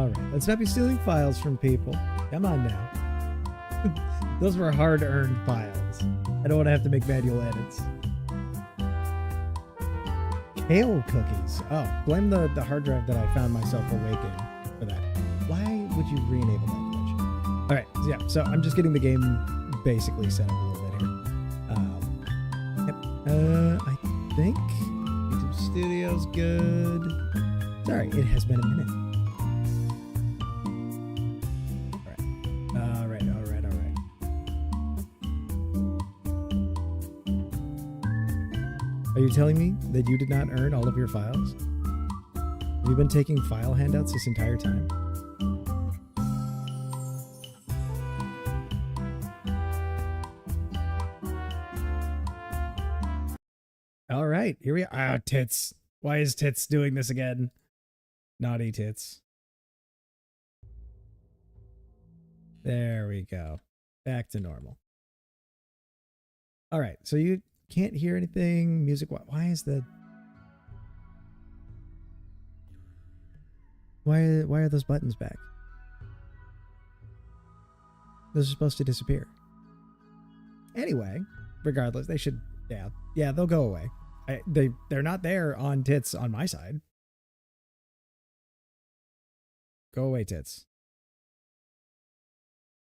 All right. Let's not be stealing files from people. Come on now. Those were hard-earned files. I don't want to have to make manual edits. Kale cookies. Oh, blame the hard drive that I found myself awake in for that. Why would you re-enable that glitch? All right. So yeah. So I'm just getting the game basically set up a little bit here. Yep. I think YouTube Studio's good. Sorry, it has been a minute. All right. Are you telling me that you did not earn all of your files? Have you been taking file handouts this entire time? All right, here we are. Ah, Tits. Why is Tits doing this again? Naughty Tits. There we go. Back to normal. All right, so you can't hear anything music. Why is the... Why are those buttons back? Those are supposed to disappear. Anyway, regardless, they should... Yeah, they'll go away. They're not there on Tits on my side. Go away, Tits.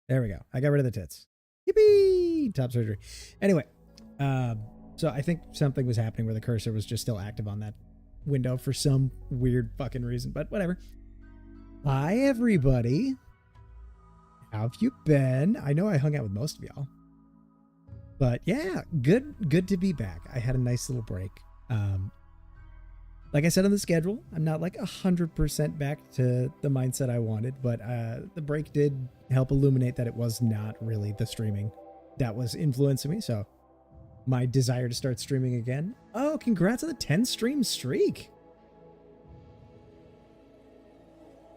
There we go. I got rid of the Tits. Yippee! Top surgery. Anyway, so I think something was happening where the cursor was just still active on that window for some weird fucking reason, but whatever. Hi, everybody. How have you been? I know I hung out with most of y'all. But yeah, good to be back. I had a nice little break. Like I said on the schedule, I'm not like 100% back to the mindset I wanted, but the break did help illuminate that it was not really the streaming that was influencing me. So my desire to start streaming again. Oh, congrats on the 10 stream streak.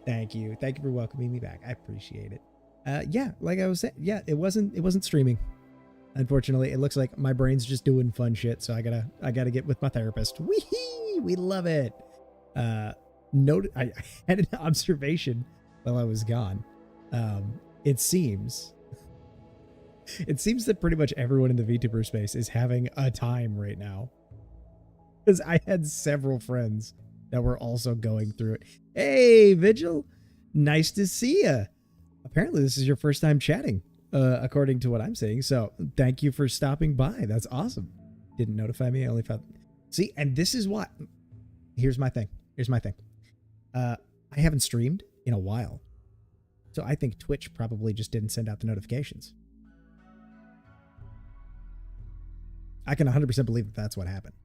Thank you. Thank you for welcoming me back. I appreciate it. Yeah, like I was saying, yeah, it wasn't streaming. Unfortunately, it looks like my brain's just doing fun shit, so I gotta get with my therapist. Wee-hee! We love it. I had an observation while I was gone. It seems that pretty much everyone in the VTuber space is having a time right now. Because I had several friends that were also going through it. Hey, Vigil! Nice to see ya. Apparently, this is your first time chatting. According to what I'm saying. So thank you for stopping by. That's awesome. Didn't notify me. I only found... See, and this is what... Here's my thing. I haven't streamed in a while. So I think Twitch probably just didn't send out the notifications. I can 100% believe that that's what happened.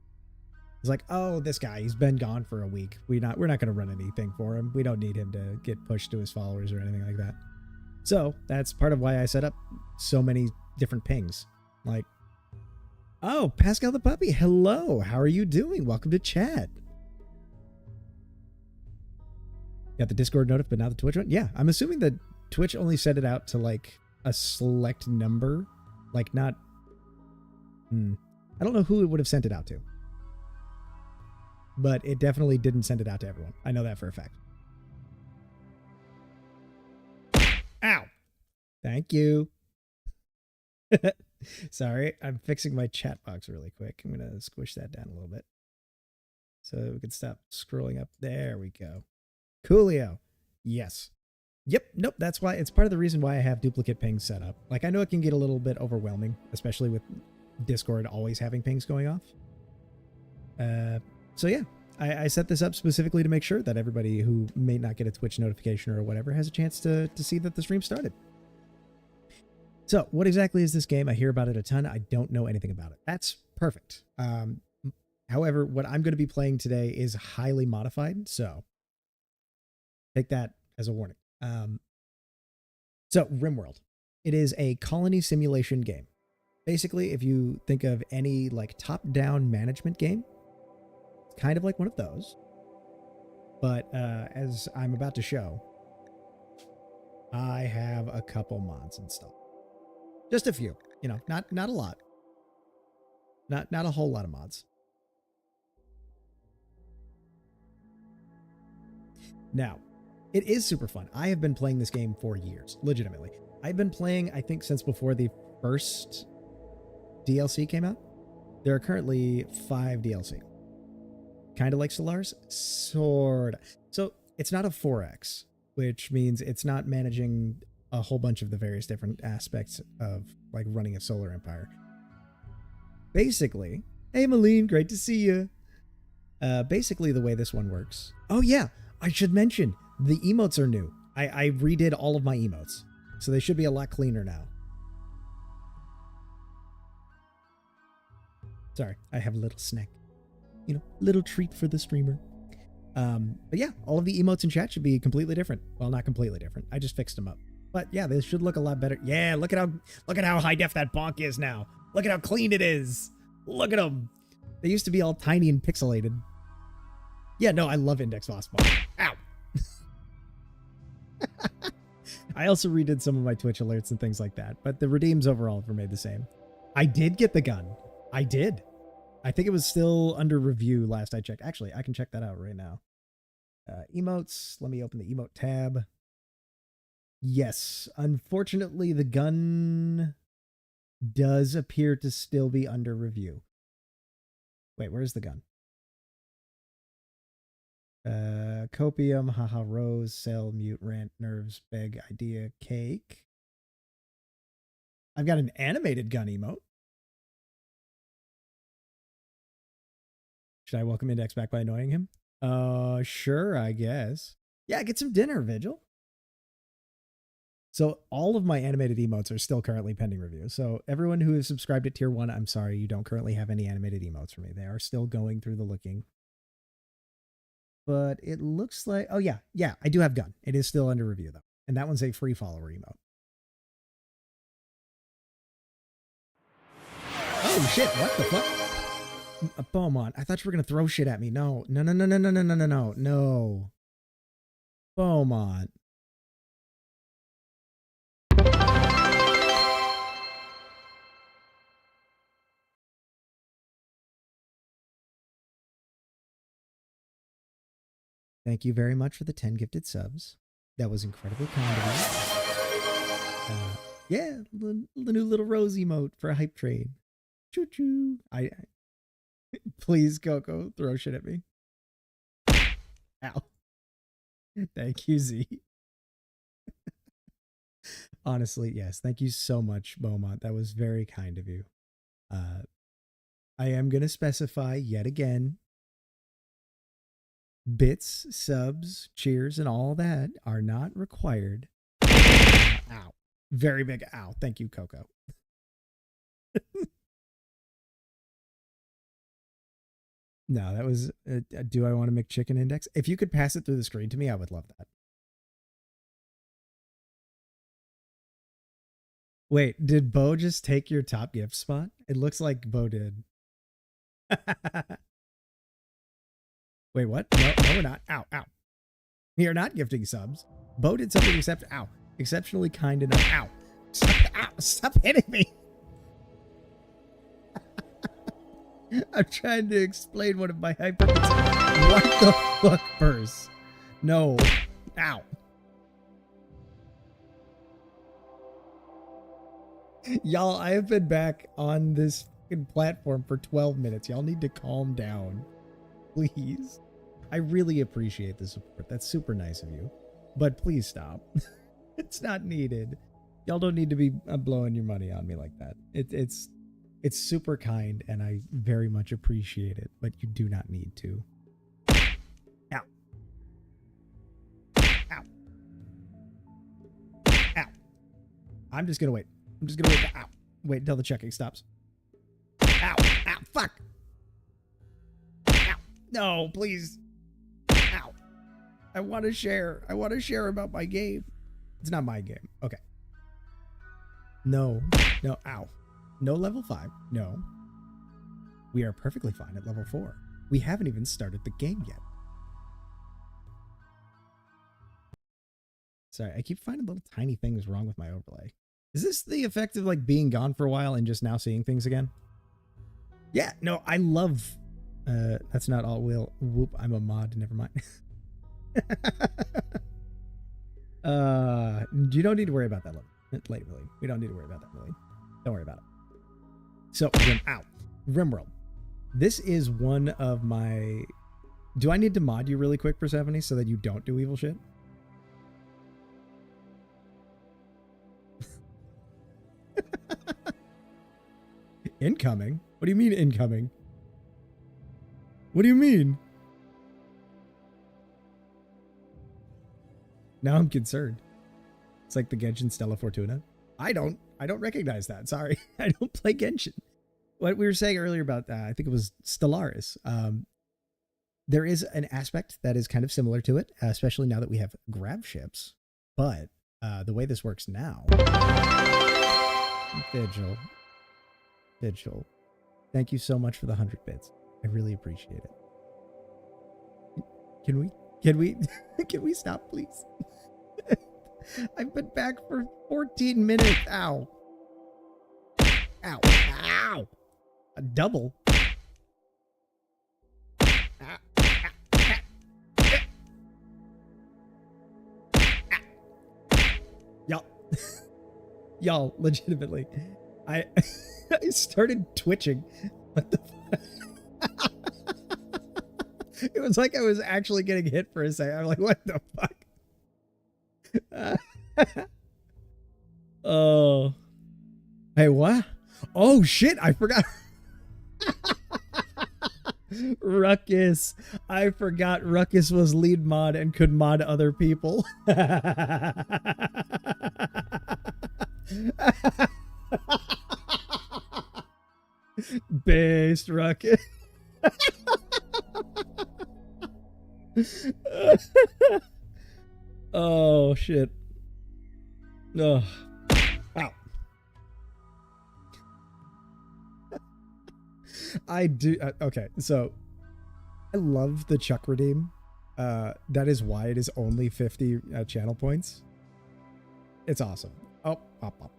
It's like, oh, this guy, he's been gone for a week. We're not going to run anything for him. We don't need him to get pushed to his followers or anything like that. So that's part of why I set up so many different pings. Like, oh, Pascal the puppy. Hello. How are you doing? Welcome to chat. Got the Discord notif, but not the Twitch one? Yeah, I'm assuming that Twitch only sent it out to like a select number. Like not... I don't know who it would have sent it out to. But it definitely didn't send it out to everyone. I know that for a fact. Ow! Thank you. Sorry, I'm fixing my chat box really quick. I'm going to squish that down a little bit so we can stop scrolling up. There we go. Coolio. Yes. Yep. Nope. That's why it's part of the reason why I have duplicate pings set up. Like, I know it can get a little bit overwhelming, especially with Discord always having pings going off. So yeah, I set this up specifically to make sure that everybody who may not get a Twitch notification or whatever has a chance to see that the stream started. So what exactly is this game? I hear about it a ton. I don't know anything about it. That's perfect. However, what I'm going to be playing today is highly modified. So take that as a warning. So RimWorld, it is a colony simulation game. Basically, if you think of any like top-down management game, it's kind of like one of those. But as I'm about to show, I have a couple mods installed. Just a few, you know, not a lot. Not a whole lot of mods. Now, It is super fun. I have been playing this game for years, legitimately. I've been playing, I think, since before the first DLC came out. There are currently 5 DLC. Kind of like Solar's, sort of. So it's not a 4X, which means it's not managing a whole bunch of the various different aspects of like running a solar empire. Basically, hey Malene, great to see you. Basically the way this one works. Oh yeah, I should mention the emotes are new. I redid all of my emotes, so they should be a lot cleaner now. Sorry, I have a little snack. You know, little treat for the streamer. But yeah, all of the emotes in chat should be completely different. Well, not completely different. I just fixed them up. But yeah, they should look a lot better. Yeah, look at how high def that bonk is now. Look at how clean it is. Look at them. They used to be all tiny and pixelated. Yeah, no, I love Index Boss Bonk. Ow. I also redid some of my Twitch alerts and things like that, but the redeems overall remained the same. I did get the gun. I did. I think it was still under review last I checked. Actually, I can check that out right now. Emotes. Let me open the emote tab. Yes, unfortunately, the gun does appear to still be under review. Wait, where's the gun? Copium, haha, rose, cell, mute, rant, nerves, beg, idea, cake. I've got an animated gun emote. Should I welcome Index back by annoying him? Sure, I guess. Yeah, get some dinner, Vigil. So all of my animated emotes are still currently pending review. So everyone who is subscribed at tier 1, I'm sorry, you don't currently have any animated emotes for me. They are still going through the looking. But it looks like, oh yeah, I do have gun. It is still under review though. And that one's a free follower emote. Oh shit, what the fuck? Beaumont, I thought you were going to throw shit at me. No. Beaumont. Thank you very much for the 10 gifted subs. That was incredibly kind of you. Yeah, the new little rose emote for a hype trade. Choo choo. Please, Coco, throw shit at me. Ow. Thank you, Z. Honestly, yes. Thank you so much, Beaumont. That was very kind of you. I am going to specify yet again, bits, subs, cheers, and all that are not required. Ow. Very big ow. Thank you, Coco. No, that was, do I want to McChicken Index? If you could pass it through the screen to me, I would love that. Wait, did Bo just take your top gift spot? It looks like Bo did. Wait, what? No, we're not. Ow, ow. We are not gifting subs. Bo did something exceptionally kind enough. Ow. Stop hitting me. I'm trying to explain one of my hyperpixels. What the fuck, Burst? No. Ow. Y'all, I have been back on this fucking platform for 12 minutes. Y'all need to calm down. Please. I really appreciate the support. That's super nice of you. But please stop. It's not needed. Y'all don't need to be blowing your money on me like that. It's super kind, and I very much appreciate it, but you do not need to. Ow. Ow. Ow. I'm just gonna wait. I'm just gonna wait. Ow. Wait until the checking stops. Ow. Ow. Fuck. Ow. No, please. Ow. I want to share. I want to share about my game. It's not my game. Okay. No. No. Ow. No level 5. No. We are perfectly fine at level 4. We haven't even started the game yet. Sorry, I keep finding little tiny things wrong with my overlay. Is this the effect of like being gone for a while and just now seeing things again? Yeah, no, I love... that's not all will. Whoop, I'm a mod. Never mind. You don't need to worry about that, Lady Millie. We don't need to worry about that, Millie. Don't worry about it. So, Rimworld. This is one of my... Do I need to mod you really quick, Persephone, so that you don't do evil shit? Incoming? What do you mean incoming? What do you mean? Now I'm concerned. It's like the Genshin Stella Fortuna. I don't recognize that. Sorry. I don't play Genshin. What we were saying earlier about, I think it was Stellaris. There is an aspect that is kind of similar to it, especially now that we have grav ships. But the way this works now... Vigil. Thank you so much for the 100 bits. I really appreciate it. Can we stop, please? I've been back for 14 minutes. Ow. Ow. Ow. A double. Y'all, legitimately, I started twitching. What the fuck? It was like I was actually getting hit for a second. I'm like, what the fuck? Oh. Hey, what? Oh, shit. I forgot. Ruckus. I forgot Ruckus was lead mod and could mod other people. Based Ruckus. Oh shit. Oh. Ow. I do. Okay, so I love the Chuck redeem. That is why it is only 50 channel points. It's awesome. Oh, pop.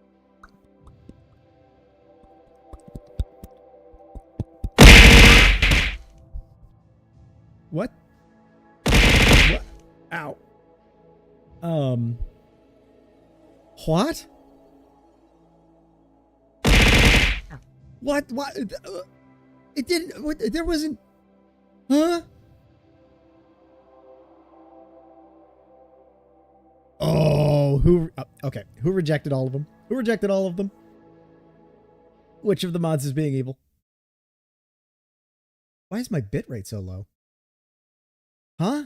What? What? Ow. What? What? It didn't, there wasn't, huh? Oh, okay. Who rejected all of them? Who rejected all of them? Which of the mods is being evil? Why is my bitrate so low? Huh?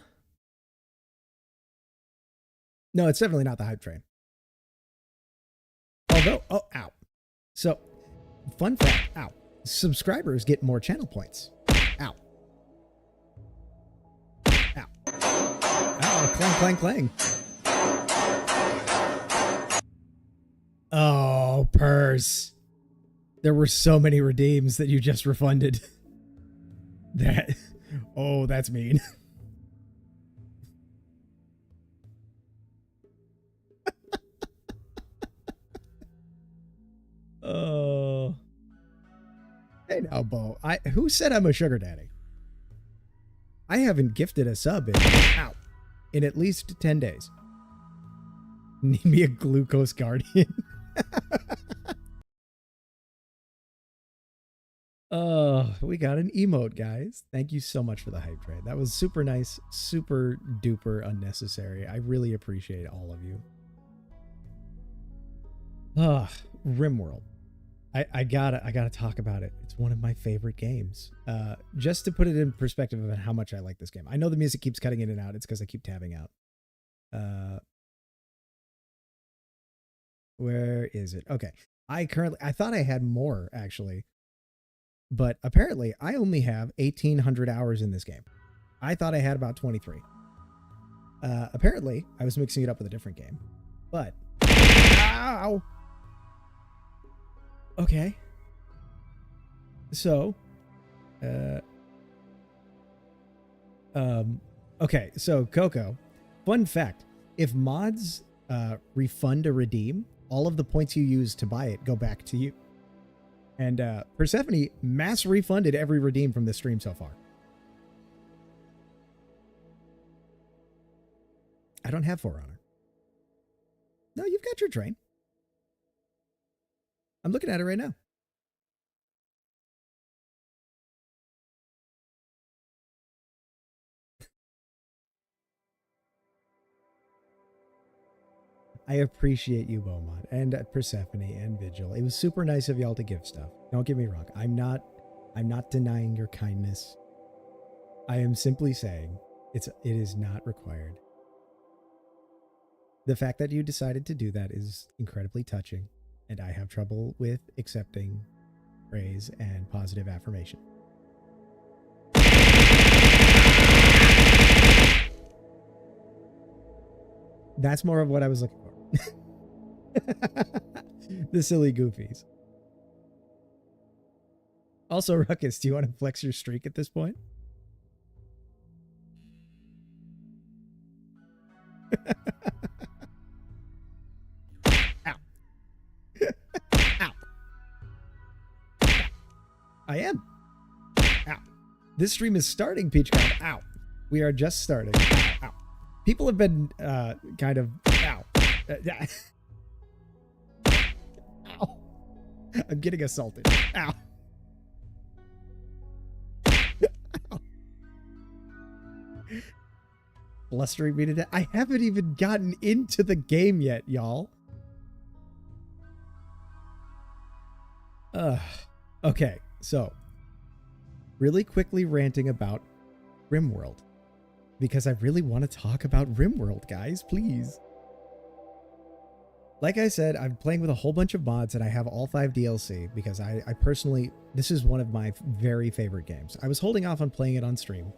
No, it's definitely not the hype train. Although, oh, ow. So, fun fact, ow. Subscribers get more channel points. Ow. Ow. Ow, clang, clang, clang. Oh, purse. There were so many redeems that you just refunded. Oh, that's mean. Oh. Hey now, Bo. Who said I'm a sugar daddy? I haven't gifted a sub in at least 10 days. Need me a glucose guardian. Oh, we got an emote, guys. Thank you so much for the hype train. That was super nice, super duper unnecessary. I really appreciate all of you. Rimworld. I gotta talk about it. It's one of my favorite games. Just to put it in perspective of how much I like this game. I know the music keeps cutting in and out. It's because I keep tabbing out. Where is it? Okay. I thought I had more actually, but apparently I only have 1,800 hours in this game. I thought I had about 23. Apparently I was mixing it up with a different game, but ow. Okay. So, okay. So Coco, fun fact, if mods, refund a redeem, all of the points you use to buy it go back to you. And, Persephone mass refunded every redeem from this stream so far. I don't have For Honor. No, you've got your train. I'm looking at it right now. I appreciate you, Beaumont, and Persephone and Vigil. It was super nice of y'all to give stuff. Don't get me wrong. I'm not denying your kindness. I am simply saying it is not required. The fact that you decided to do that is incredibly touching, and I have trouble with accepting praise and positive affirmation. That's more of what I was looking for. The silly goofies. Also, Ruckus, do you want to flex your streak at this point? Ow. Ow. I am. Ow. This stream is starting, Peachcom. Ow. We are just starting. Ow. Ow. People have been kind of... Ow. Ow. I'm getting assaulted. Ow. Ow. Blustering me to death. I haven't even gotten into the game yet, y'all. Okay, so really quickly ranting about RimWorld, because I really want to talk about RimWorld, guys, please. Like I said, I'm playing with a whole bunch of mods, and I have all 5 DLC because I personally, this is one of my very favorite games. I was holding off on playing it on stream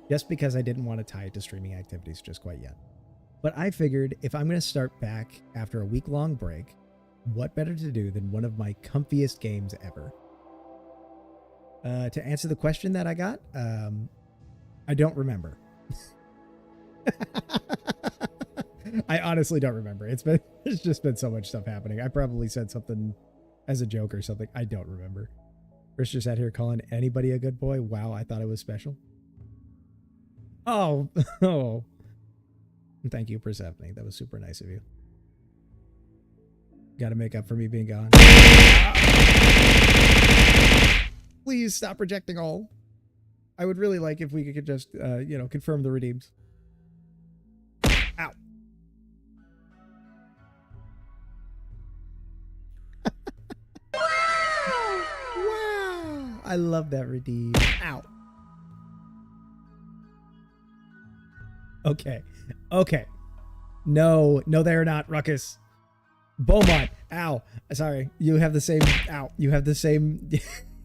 just because I didn't want to tie it to streaming activities just quite yet. But I figured if I'm going to start back after a week-long break, what better to do than one of my comfiest games ever? To answer the question that I got, I don't remember. I honestly don't remember. It's just been so much stuff happening. I probably said something as a joke or something. I don't remember. Chris just sat here calling anybody a good boy. Wow, I thought it was special. Oh, oh. Thank you, Persephone. That was super nice of you. Got to make up for me being gone. Please stop projecting all. I would really like if we could just, confirm the redeems. Ow. Wow. I love that redeem. Ow. Okay. Okay. No, they're not, Ruckus. Beaumont. Ow. Sorry. You have the same. Ow. You have the same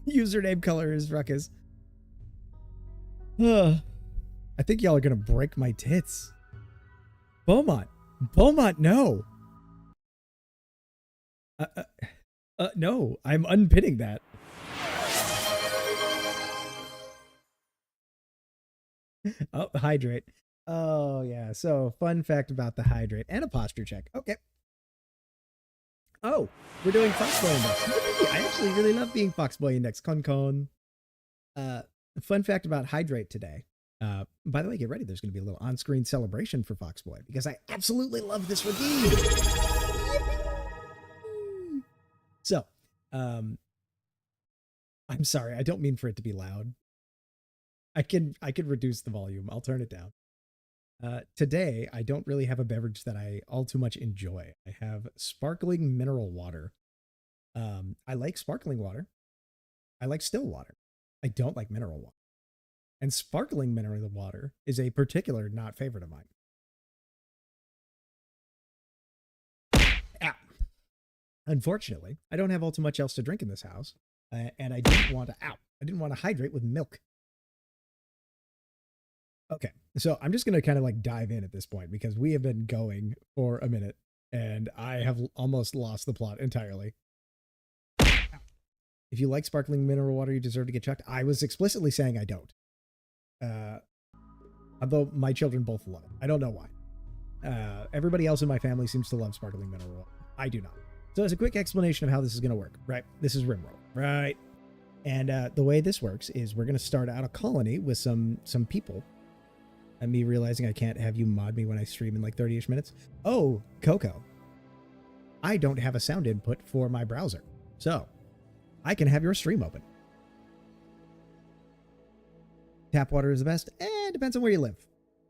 username color as Ruckus. I think y'all are going to break my tits. Beaumont. Beaumont, no. No, I'm unpinning that. Oh, hydrate. Oh, yeah. So, fun fact about the hydrate and a posture check. Okay. Oh, we're doing Foxboy Index. I actually really love being Foxboy Index. Con. Fun fact about hydrate today. By the way, get ready. There's going to be a little on-screen celebration for Foxboy because I absolutely love this redeem. So, I'm sorry. I don't mean for it to be loud. I could reduce the volume. I'll turn it down. Today, I don't really have a beverage that I all too much enjoy. I have sparkling mineral water. I like sparkling water. I like still water. I don't like mineral water. And sparkling mineral water is a particular not favorite of mine. Ah. Unfortunately, I don't have all too much else to drink in this house. And I didn't want to hydrate with milk. Okay, so I'm just going to kind of like dive in at this point because we have been going for a minute and I have almost lost the plot entirely. If you like sparkling mineral water, you deserve to get chucked. I was explicitly saying I don't. Although my children both love it. I don't know why. Everybody else in my family seems to love sparkling mineral water. I do not. So as a quick explanation of how this is going to work, right? This is RimWorld, right? And the way this works is we're going to start out a colony with some people. And me realizing I can't have you mod me when I stream in like 30-ish minutes. Oh, Coco. I don't have a sound input for my browser. So I can have your stream open. Tap water is the best. Depends on where you live.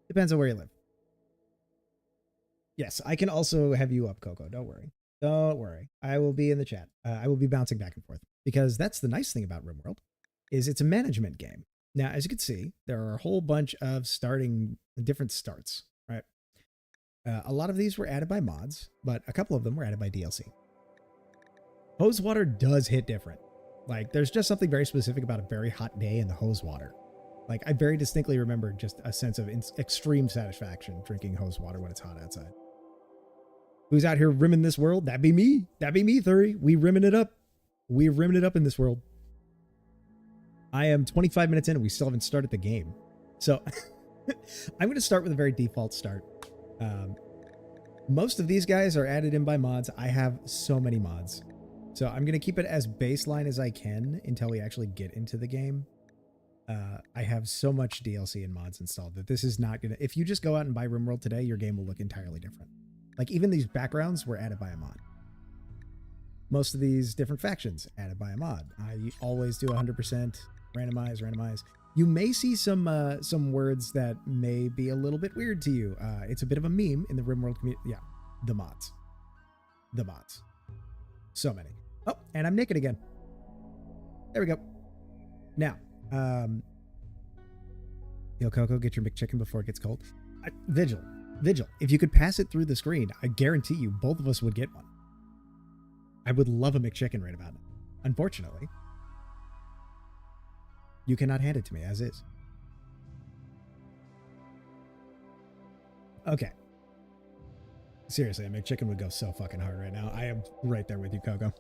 Depends on where you live. Yes, I can also have you up, Coco. Don't worry. Don't worry. I will be in the chat. I will be bouncing back and forth because that's the nice thing about RimWorld is it's a management game. Now, as you can see, there are a whole bunch of different starts, right? A lot of these were added by mods, but a couple of them were added by DLC. Hose water does hit different. Like, there's just something very specific about a very hot day in the hose water. Like, I very distinctly remember just a sense of extreme satisfaction drinking hose water when it's hot outside. Who's out here rimming this world? That'd be me. That'd be me, Thury. We rimming it up. We're rimming it up in this world. I am 25 minutes in and we still haven't started the game. So I'm going to start with a very default start. Most of these guys are added in by mods. I have so many mods. So I'm going to keep it as baseline as I can until we actually get into the game. I have so much DLC and mods installed that this is not going to... If you just go out and buy RimWorld today, your game will look entirely different. Like, even these backgrounds were added by a mod. Most of these different factions added by a mod. I always do 100% randomize. You may see some words that may be a little bit weird to you. It's a bit of a meme in the RimWorld community. Yeah, the mods. The mods. So many. Oh, and I'm naked again. There we go. Now, yo, Coco, get your McChicken before it gets cold. Vigil, if you could pass it through the screen, I guarantee you both of us would get one. I would love a McChicken right about now. Unfortunately, you cannot hand it to me as is. Okay. Seriously, a McChicken would go so fucking hard right now. I am right there with you, Coco.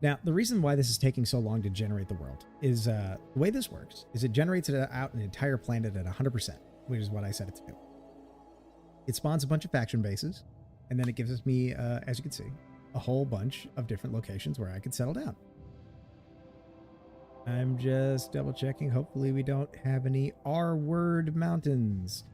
Now, the reason why this is taking so long to generate the world is the way this works is it generates it out an entire planet at 100%, which is what I set it to do. It spawns a bunch of faction bases, and then it gives me, as you can see, a whole bunch of different locations where I could settle down. I'm just double checking. Hopefully we don't have any R-word mountains.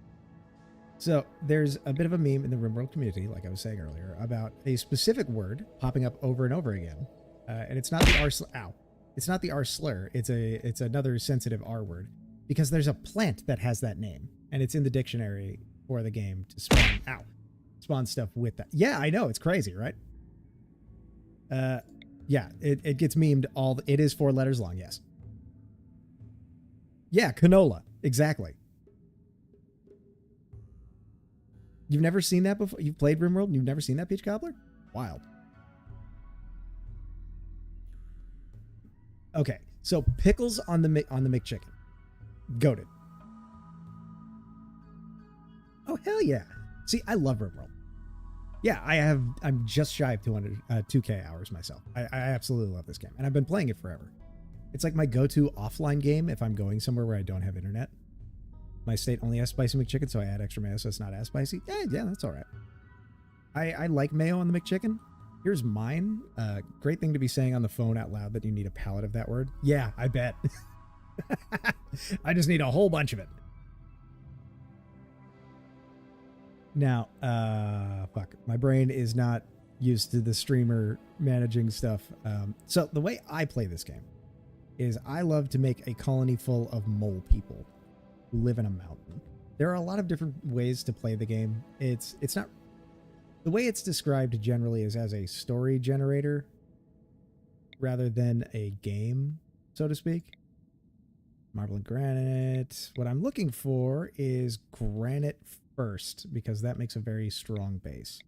So there's a bit of a meme in the RimWorld community, like I was saying earlier, about a specific word popping up over and over again. And it's not the R slur. Ow. It's not the R slur. It's another sensitive R word because there's a plant that has that name and it's in the dictionary for the game to spawn stuff with that. Yeah, I know. It's crazy, right? Yeah, it gets memed it is 4 letters long. Yes. Yeah. Canola. Exactly. You've never seen that before? You've played RimWorld and you've never seen that, Peach Cobbler? Wild. Okay, so pickles on the McChicken. Goated. Oh, hell yeah. See, I love RimWorld. Yeah, I'm just shy of 2K hours myself. I absolutely love this game, and I've been playing it forever. It's like my go-to offline game if I'm going somewhere where I don't have internet. My state only has spicy McChicken, so I add extra mayo so it's not as spicy. Yeah, that's all right. I like mayo on the McChicken. Here's mine. Great thing to be saying on the phone out loud that you need a palette of that word. Yeah, I bet. I just need a whole bunch of it. Now, fuck. My brain is not used to the streamer managing stuff. So the way I play this game is I love to make a colony full of mole people who live in a mountain. There are a lot of different ways to play the game. It's not... The way it's described generally is as a story generator rather than a game, so to speak. Marble and granite. What I'm looking for is granite first because that makes a very strong base.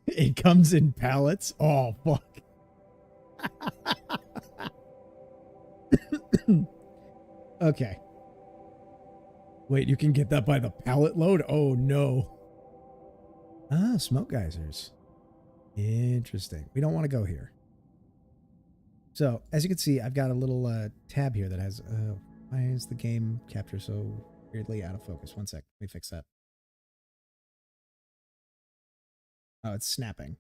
It comes in pallets. Oh, fuck. Okay. Wait, you can get that by the pallet load? Oh, no. Ah, smoke geysers. Interesting. We don't want to go here. So, as you can see, I've got a little tab here that has... why is the game capture so weirdly out of focus? One sec. Let me fix that. Oh, it's snapping.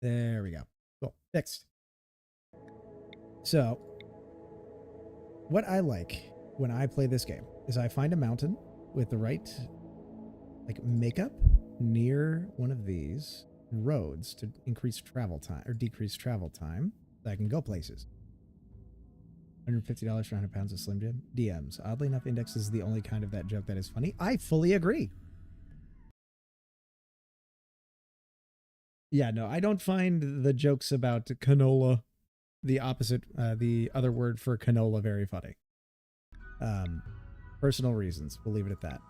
There we go. Cool. Fixed. So, what I like when I play this game is I find a mountain with the right like make up near one of these roads to increase travel time or decrease travel time so I can go places. $150 for 100 pounds of Slim Jim. DMs. Oddly enough, Index is the only kind of that joke that is funny. I fully agree. Yeah, no, I don't find the jokes about canola, the opposite, the other word for canola, very funny. Personal reasons. We'll leave it at that.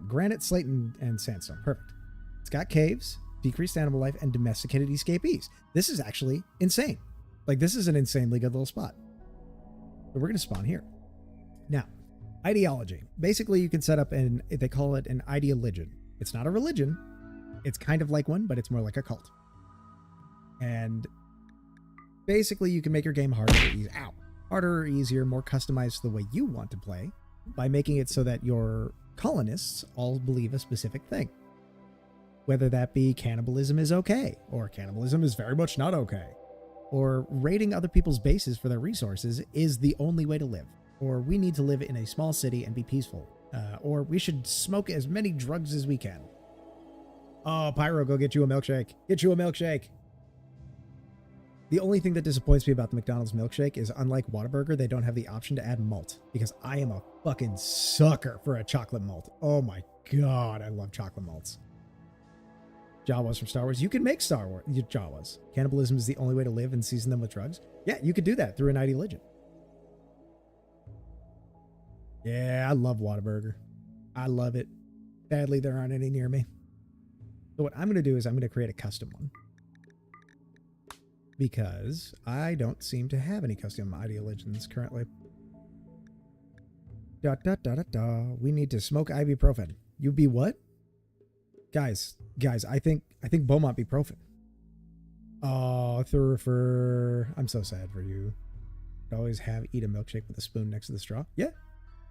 Granite, slate, and sandstone. Perfect. It's got caves, decreased animal life, and domesticated escapees. This is actually insane. Like, this is an insanely good little spot. But we're going to spawn here. Now, ideology. Basically, you can set up they call it an ideoligion. It's not a religion. It's kind of like one, but it's more like a cult. And basically, you can make your game harder or easier, more customized the way you want to play by making it so that your colonists all believe a specific thing. Whether that be cannibalism is okay, or cannibalism is very much not okay, or raiding other people's bases for their resources is the only way to live, or we need to live in a small city and be peaceful, or we should smoke as many drugs as we can. Oh, Pyro, go get you a milkshake. Get you a milkshake. The only thing that disappoints me about the McDonald's milkshake is, unlike Whataburger, they don't have the option to add malt, because I am a fucking sucker for a chocolate malt. Oh my god, I love chocolate malts. Jawas from Star Wars. You can make Star Wars Jawas. Cannibalism is the only way to live and season them with drugs. Yeah, you could do that through an ideology. Yeah, I love Whataburger. I love it. Sadly, there aren't any near me. So what I'm going to do is I'm going to create a custom one, because I don't seem to have any custom ideologies currently. We need to smoke ibuprofen. You be what? Guys, I think Beaumont be Profen. Oh, Thurifer. I'm so sad for you. Always eat a milkshake with a spoon next to the straw. Yeah.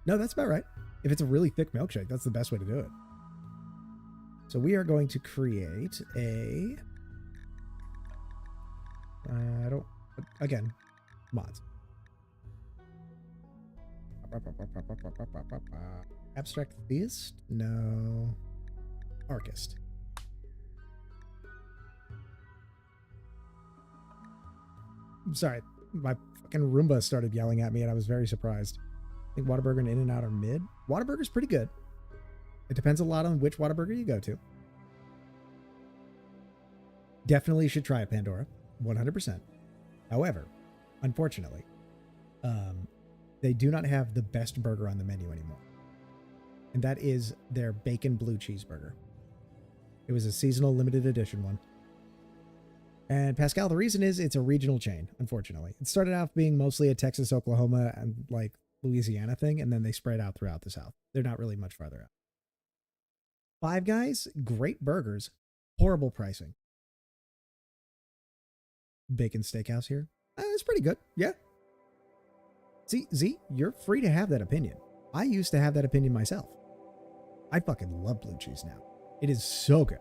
No, that's about right. If it's a really thick milkshake, that's the best way to do it. So we are going to create a... Again, mods. Abstract theist? No. Archist. I'm sorry. My fucking Roomba started yelling at me and I was very surprised. I think Whataburger and In-N-Out are mid. Whataburger's pretty good. It depends a lot on which Whataburger you go to. Definitely should try a Pandora. 100%. However, unfortunately, they do not have the best burger on the menu anymore. And that is their bacon blue cheeseburger. It was a seasonal limited edition one. And Pascal, the reason is it's a regional chain, unfortunately. It started out being mostly a Texas, Oklahoma, and like Louisiana thing, and then they spread out throughout the South. They're not really much farther out. Five Guys, great burgers, horrible pricing. Bacon Steakhouse here. It's pretty good. Yeah. See, Z, you're free to have that opinion. I used to have that opinion myself. I fucking love blue cheese now. It is so good.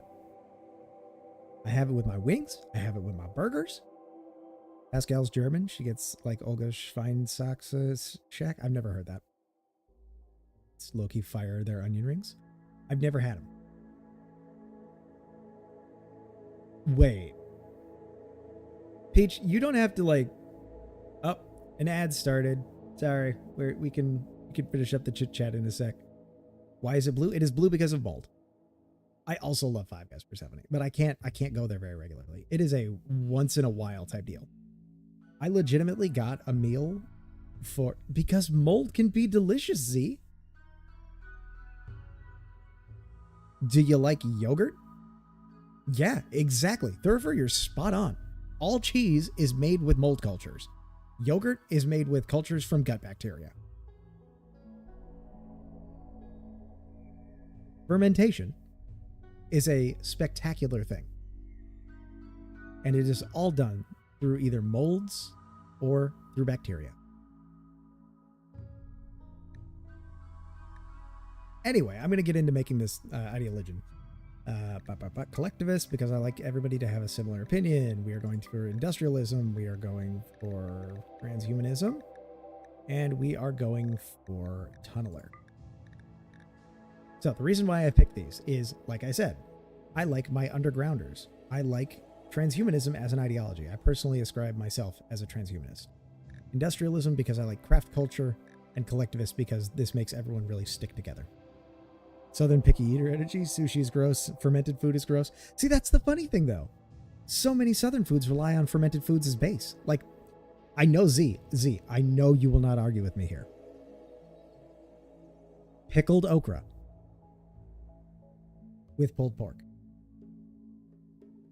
I have it with my wings. I have it with my burgers. Pascal's German. She gets like Olga Schweinsachs's shack. I've never heard that. It's low-key fire their onion rings. I've never had them. Wait. Peach, you don't have to like... Oh, an ad started. Sorry. We can finish up the chit-chat in a sec. Why is it blue? It is blue because of mold. I also love Five Guys for 70, but I can't go there very regularly. It is a once in a while type deal. I legitimately got a meal because mold can be delicious, Z. Do you like yogurt? Yeah, exactly. Thurifer, you're spot on. All cheese is made with mold cultures. Yogurt is made with cultures from gut bacteria. Fermentation is a spectacular thing. And it is all done through either molds or through bacteria. Anyway, I'm going to get into making this ideology. Collectivist, because I like everybody to have a similar opinion. We are going for industrialism. We are going for transhumanism. And we are going for tunneler. So the reason why I picked these is, like I said, I like my undergrounders. I like transhumanism as an ideology. I personally ascribe myself as a transhumanist. Industrialism because I like craft culture, and collectivist because this makes everyone really stick together. Southern picky eater energy, sushi is gross, fermented food is gross. See, that's the funny thing though. So many Southern foods rely on fermented foods as base. Like, I know Z, I know you will not argue with me here. Pickled okra with pulled pork.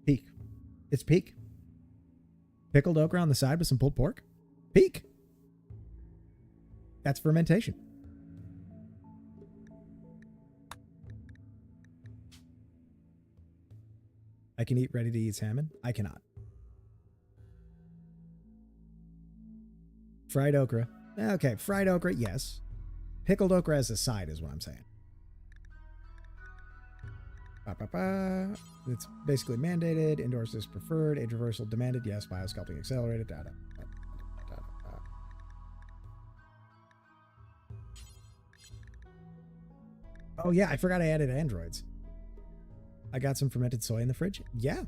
Peak. It's peak. Pickled okra on the side with some pulled pork. Peak. That's fermentation. I can eat ready-to-eat salmon. I cannot. Fried okra. Okay, fried okra, yes. Pickled okra as a side is what I'm saying. It's basically mandated. Indoors is preferred. Age reversal demanded. Yes. Biosculpting accelerated. Oh yeah, I forgot I added androids. I got some fermented soy in the fridge. Yeah.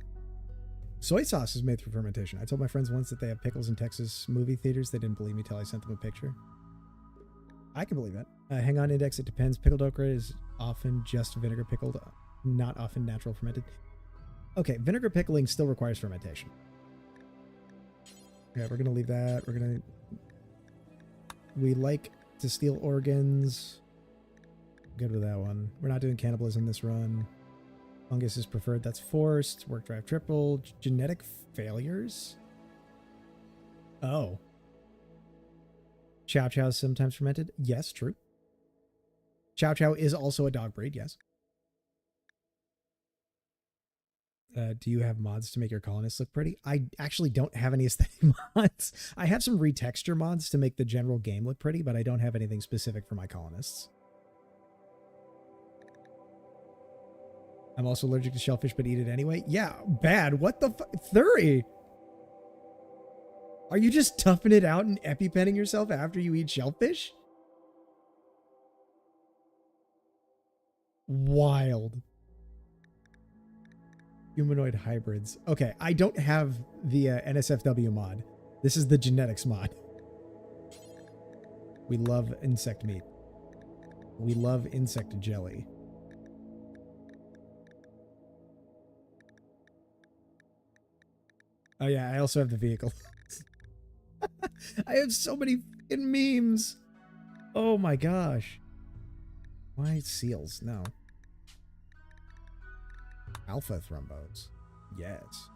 Soy sauce is made through fermentation. I told my friends once that they have pickles in Texas movie theaters. They didn't believe me till I sent them a picture. I can believe that. Hang on index, it depends. Pickled okra is often just vinegar pickled, not often natural fermented. Okay, vinegar pickling still requires fermentation. Yeah, we're going to leave that. We like to steal organs. Good with that one. We're not doing cannibalism this run. Fungus is preferred. That's forced. Work drive triple. Genetic failures. Oh. Chow Chow is sometimes fermented. Yes, true. Chow Chow is also a dog breed. Yes. Do you have mods to make your colonists look pretty? I actually don't have any aesthetic mods. I have some retexture mods to make the general game look pretty, but I don't have anything specific for my colonists. I'm also allergic to shellfish, but eat it anyway. Yeah, bad. What the fuck? Thuri! Are you just toughing it out and EpiPenning yourself after you eat shellfish? Wild. Humanoid hybrids. Okay, I don't have the NSFW mod. This is the genetics mod. We love insect meat. We love insect jelly. Oh yeah, I also have the vehicle. I have so many fucking memes. Oh my gosh. Why seals? No. Alpha thrombos. Yes.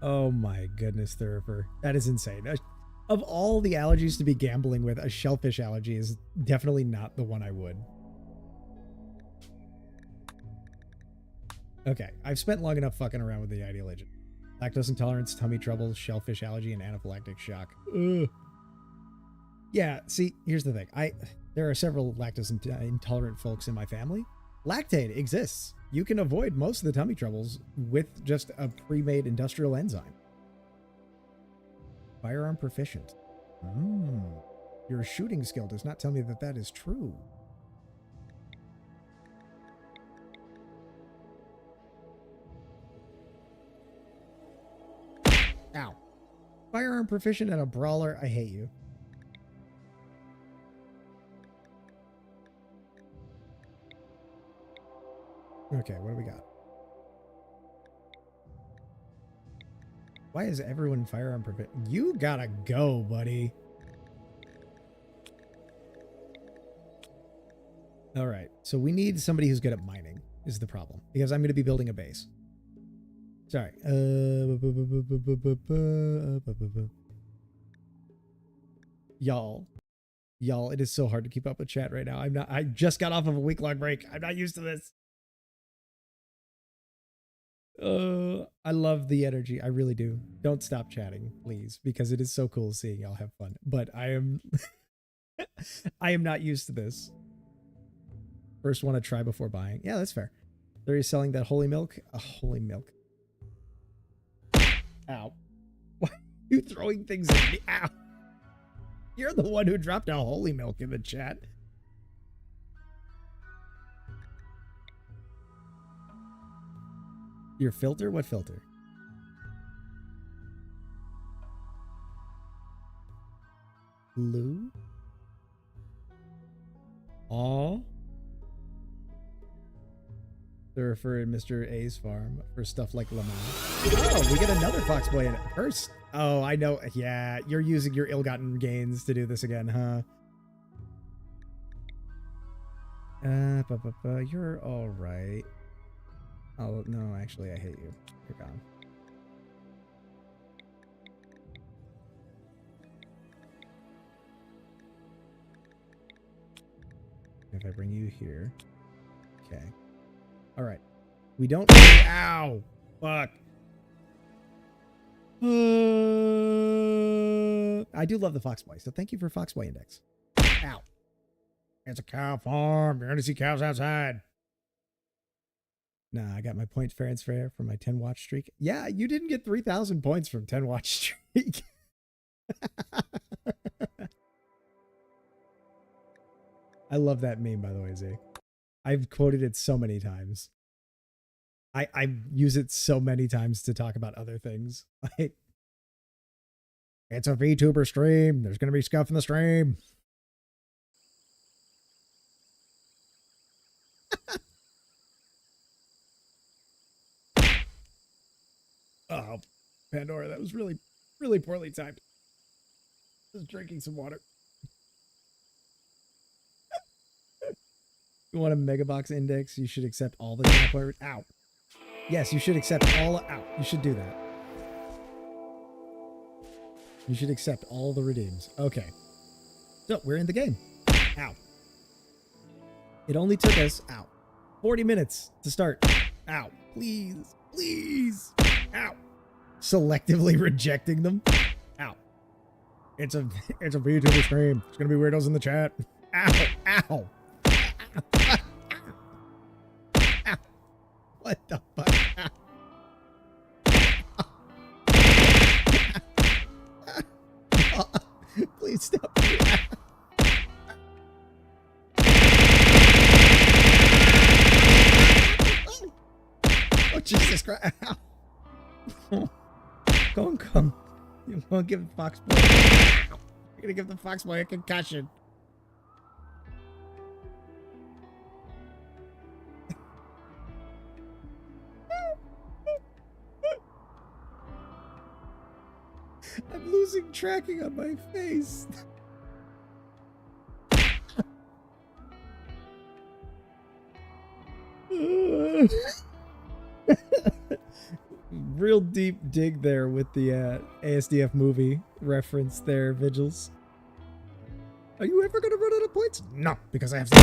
Oh my goodness, Thurifer. That is insane. Of all the allergies to be gambling with, a shellfish allergy is definitely not the one I would. Okay, I've spent long enough fucking around with the ideal agent. Lactose intolerance, tummy trouble, shellfish allergy, and anaphylactic shock. Ugh. Yeah, see, here's the thing. There are several lactose intolerant folks in my family. Lactate exists. You can avoid most of the tummy troubles with just a pre-made industrial enzyme. Firearm proficient. Your shooting skill does not tell me that that is true. Ow. Firearm proficient and a brawler. I hate you. Okay, what do we got? Why is everyone firearm proficient? You gotta go, buddy. All right, so we need somebody who's good at mining is the problem, because I'm going to be building a base. Sorry. Y'all, it is so hard to keep up with chat right now. I just got off of a week-long break. I'm not used to this. I love the energy. I really do. Don't stop chatting, please, because it is so cool seeing y'all have fun. But I am I am not used to this. First want to try before buying. Yeah, that's fair. They're selling that holy milk. Holy milk. Ow. Why are you throwing things at me? Ow. You're the one who dropped a holy milk in the chat. Your filter? What filter? Blue? All? To refer to Mr. A's farm for stuff like lemon. Oh, we get another Foxboy in it. First. Oh, I know. Yeah, you're using your ill-gotten gains to do this again, huh? You're all right. Oh, no, actually, I hate you. You're gone. If I bring you here. Okay. All right. We don't... Ow! Fuck. I do love the Foxboy, so thank you for Foxboy Index. Ow. It's a cow farm. You're going to see cows outside. Nah, I got my points fair and square for my 10 watch streak. Yeah, you didn't get 3,000 points from 10 watch streak. I love that meme, by the way, Zeke. I've quoted it so many times. I use it so many times to talk about other things. Like, it's a VTuber stream. There's going to be scuff in the stream. Oh, Pandora, that was really, really poorly timed. Just drinking some water. You want a megabox index? You should accept all the points. Ow. Yes, you should accept all. Ow. You should do that. You should accept all the redeems. Okay. So, we're in the game. Ow. It only took us, 40 minutes to start. Ow. Please. Please. Ow. Selectively rejecting them. Ow. It's a VTuber stream. There's gonna be weirdos in the chat. Ow. Ow. Ow. Ow. What the fuck? Ow. Please stop. Oh, Jesus Christ. Ow. Come. You won't give the Foxboy. You're gonna give the Foxboy a concussion. I'm losing tracking on my face. Real deep dig there with the ASDF movie reference there, Vigils. Are you ever going to run out of points? No, because I have to...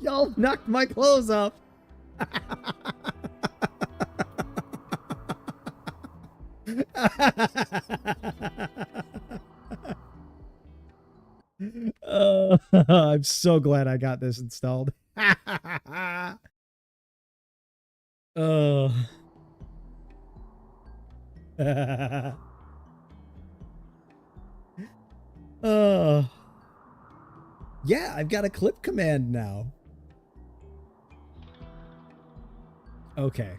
Y'all knocked my clothes off. I'm so glad I got this installed. Oh. Oh. Yeah, I've got a clip command now. Okay,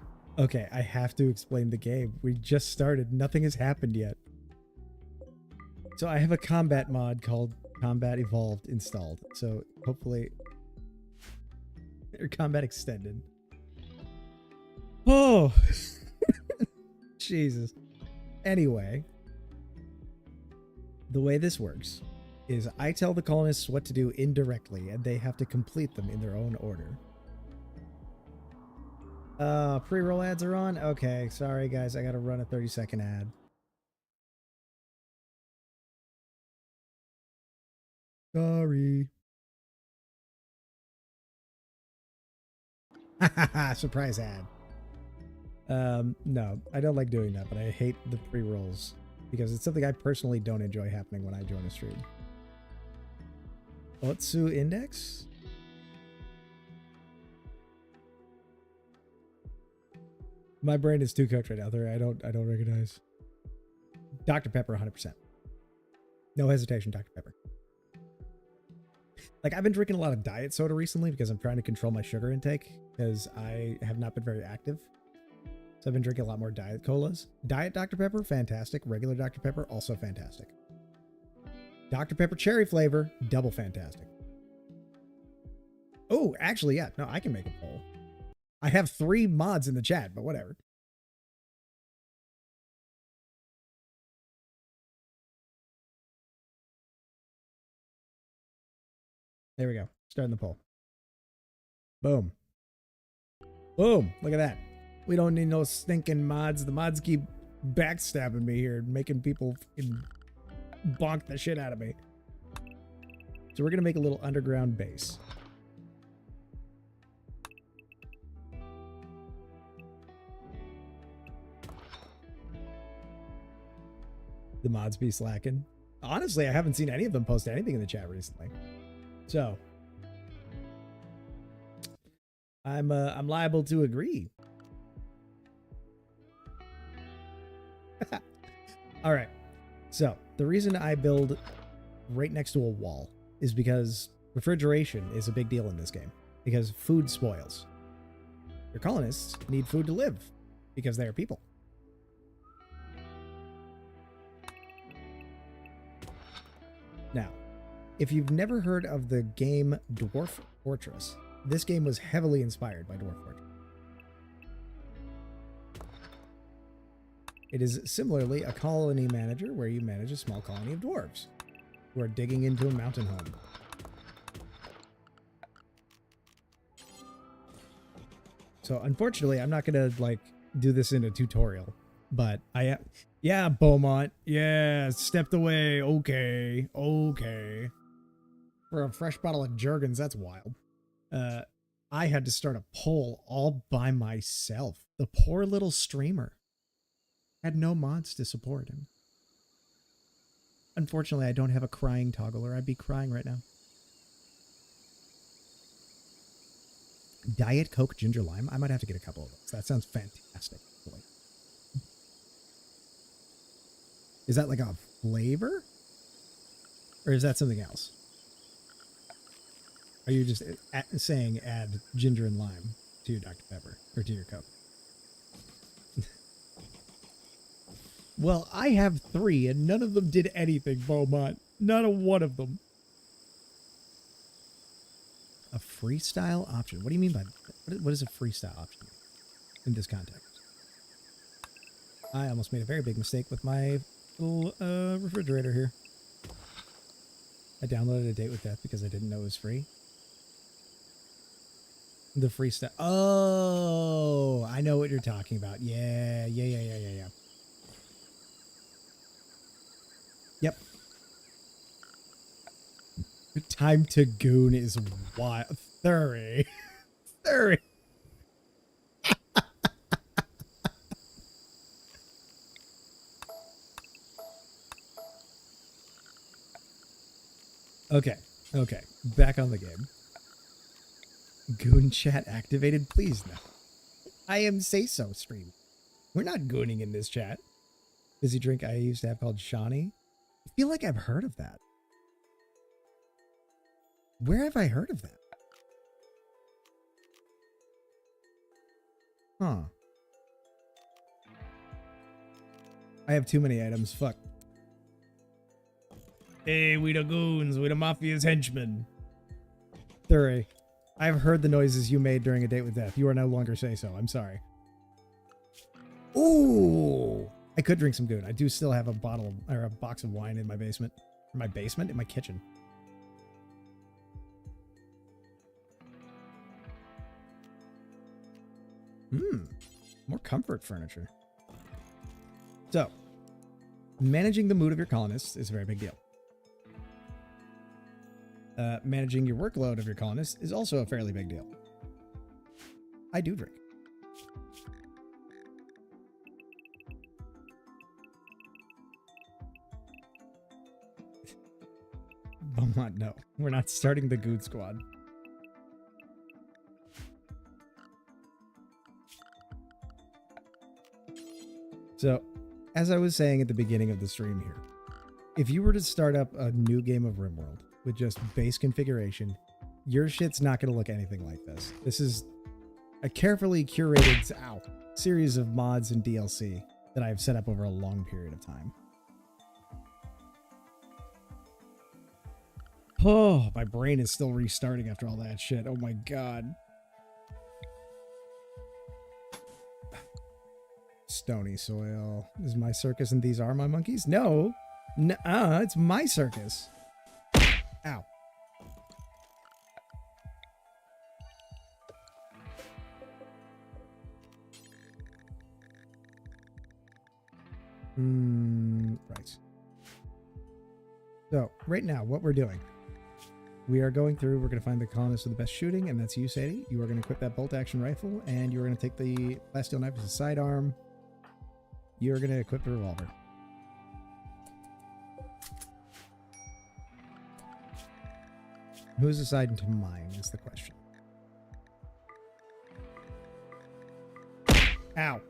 I have to explain the game. We just started. Nothing has happened yet. So I have a combat mod called Combat Evolved installed. So hopefully... or Combat Extended. Oh! Jesus. Anyway. The way this works is I tell the colonists what to do indirectly, and they have to complete them in their own order. Pre-roll ads are on? Okay, sorry guys, I gotta run a 30-second ad. Sorry. Surprise ad. No, I don't like doing that, but I hate the pre-rolls because it's something I personally don't enjoy happening when I join a stream. Otsu Index? My brain is too cooked right now. I don't recognize. Dr. Pepper, 100%. No hesitation, Dr. Pepper. Like, I've been drinking a lot of diet soda recently because I'm trying to control my sugar intake because I have not been very active. So I've been drinking a lot more diet colas. Diet Dr. Pepper, fantastic. Regular Dr. Pepper, also fantastic. Dr. Pepper cherry flavor, double fantastic. Oh, actually, yeah. No, I can make a poll. I have 3 mods in the chat, but whatever. There we go. Starting the poll. Boom. Boom. Look at that. We don't need no stinking mods. The mods keep backstabbing me here, making people bonk the shit out of me. So we're going to make a little underground base. The mods be slacking. Honestly, I haven't seen any of them post anything in the chat recently. So I'm liable to agree. All right. So the reason I build right next to a wall is because refrigeration is a big deal in this game because food spoils. Your colonists need food to live because they are people. Now, if you've never heard of the game Dwarf Fortress, this game was heavily inspired by Dwarf Fortress. It is similarly a colony manager where you manage a small colony of dwarves who are digging into a mountain home. So unfortunately, I'm not going to like do this in a tutorial, but yeah, Beaumont. Yeah, stepped away. Okay. Okay. For a fresh bottle of Jergens, that's wild. I had to start a poll all by myself. The poor little streamer had no mods to support him. Unfortunately, I don't have a crying toggle or I'd be crying right now. Diet Coke Ginger Lime. I might have to get a couple of those. That sounds fantastic. Is that like a flavor? Or is that something else? Are you just saying add ginger and lime to your Dr. Pepper or to your Coke? Well, I have 3 and none of them did anything, Beaumont. Not a one of them. A freestyle option. What do you mean by what is a freestyle option in this context? I almost made a very big mistake with my little refrigerator here. I downloaded A Date with Death because I didn't know it was free. The freestyle. Oh, I know what you're talking about. Yeah. Yep. Time to goon is wild. 30. 30. Okay. Back on the game. Goon chat activated? Please no. I am say so stream. We're not gooning in this chat. Fizzy drink I used to have called Shawnee. I feel like I've heard of that. Where have I heard of that? Huh. I have too many items. Fuck. Hey, we the goons. We the mafia's henchmen. Thuray. I've heard the noises you made during A Date with Death. You are no longer say so. I'm sorry. Ooh. I could drink some goon. I do still have a bottle or a box of wine in my basement. In my basement? In my kitchen. More comfort furniture. So, managing the mood of your colonists is a very big deal. Managing your workload of your colonists is also a fairly big deal. I do drink. Beaumont, no. We're not starting the Good Squad. So, as I was saying at the beginning of the stream here, if you were to start up a new game of RimWorld, with just base configuration, your shit's not going to look anything like this. This is a carefully curated series of mods and DLC that I've set up over a long period of time. Oh, my brain is still restarting after all that shit. Oh my god. Stony soil. This is my circus and these are my monkeys? No. Nuh-uh, it's my circus. Ow. Right. So, right now, what we're doing, we are going through, we're going to find the colonists with the best shooting, and that's you, Sadie. You are going to equip that bolt-action rifle, and you're going to take the plasteel knife as a sidearm. You're going to equip the revolver. Who's assigned to mine is the question. Ow.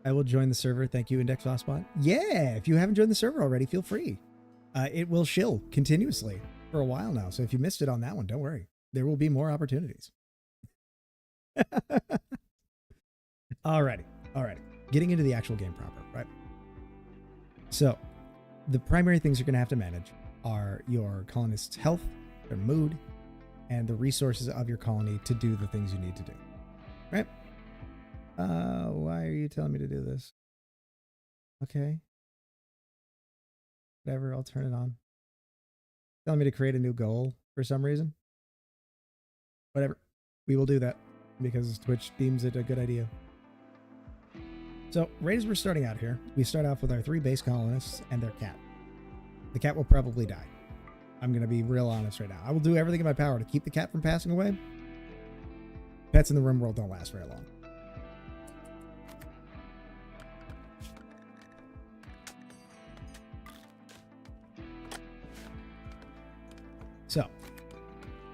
I will join the server. Thank you, Index Hotspot. Yeah, if you haven't joined the server already, feel free. It will shill continuously for a while now. So if you missed it on that one, don't worry. There will be more opportunities. Alrighty. Getting into the actual game proper, right? So the primary things you're going to have to manage are your colonists' health, their mood, and the resources of your colony to do the things you need to do, right? Why are you telling me to do this? Okay. Whatever, I'll turn it on. Telling me to create a new goal for some reason. Whatever. We will do that because Twitch deems it a good idea. So, right as we're starting out here, we start off with our 3 base colonists and their cat. The cat will probably die. I'm going to be real honest right now. I will do everything in my power to keep the cat from passing away. Pets in the RimWorld don't last very long. So,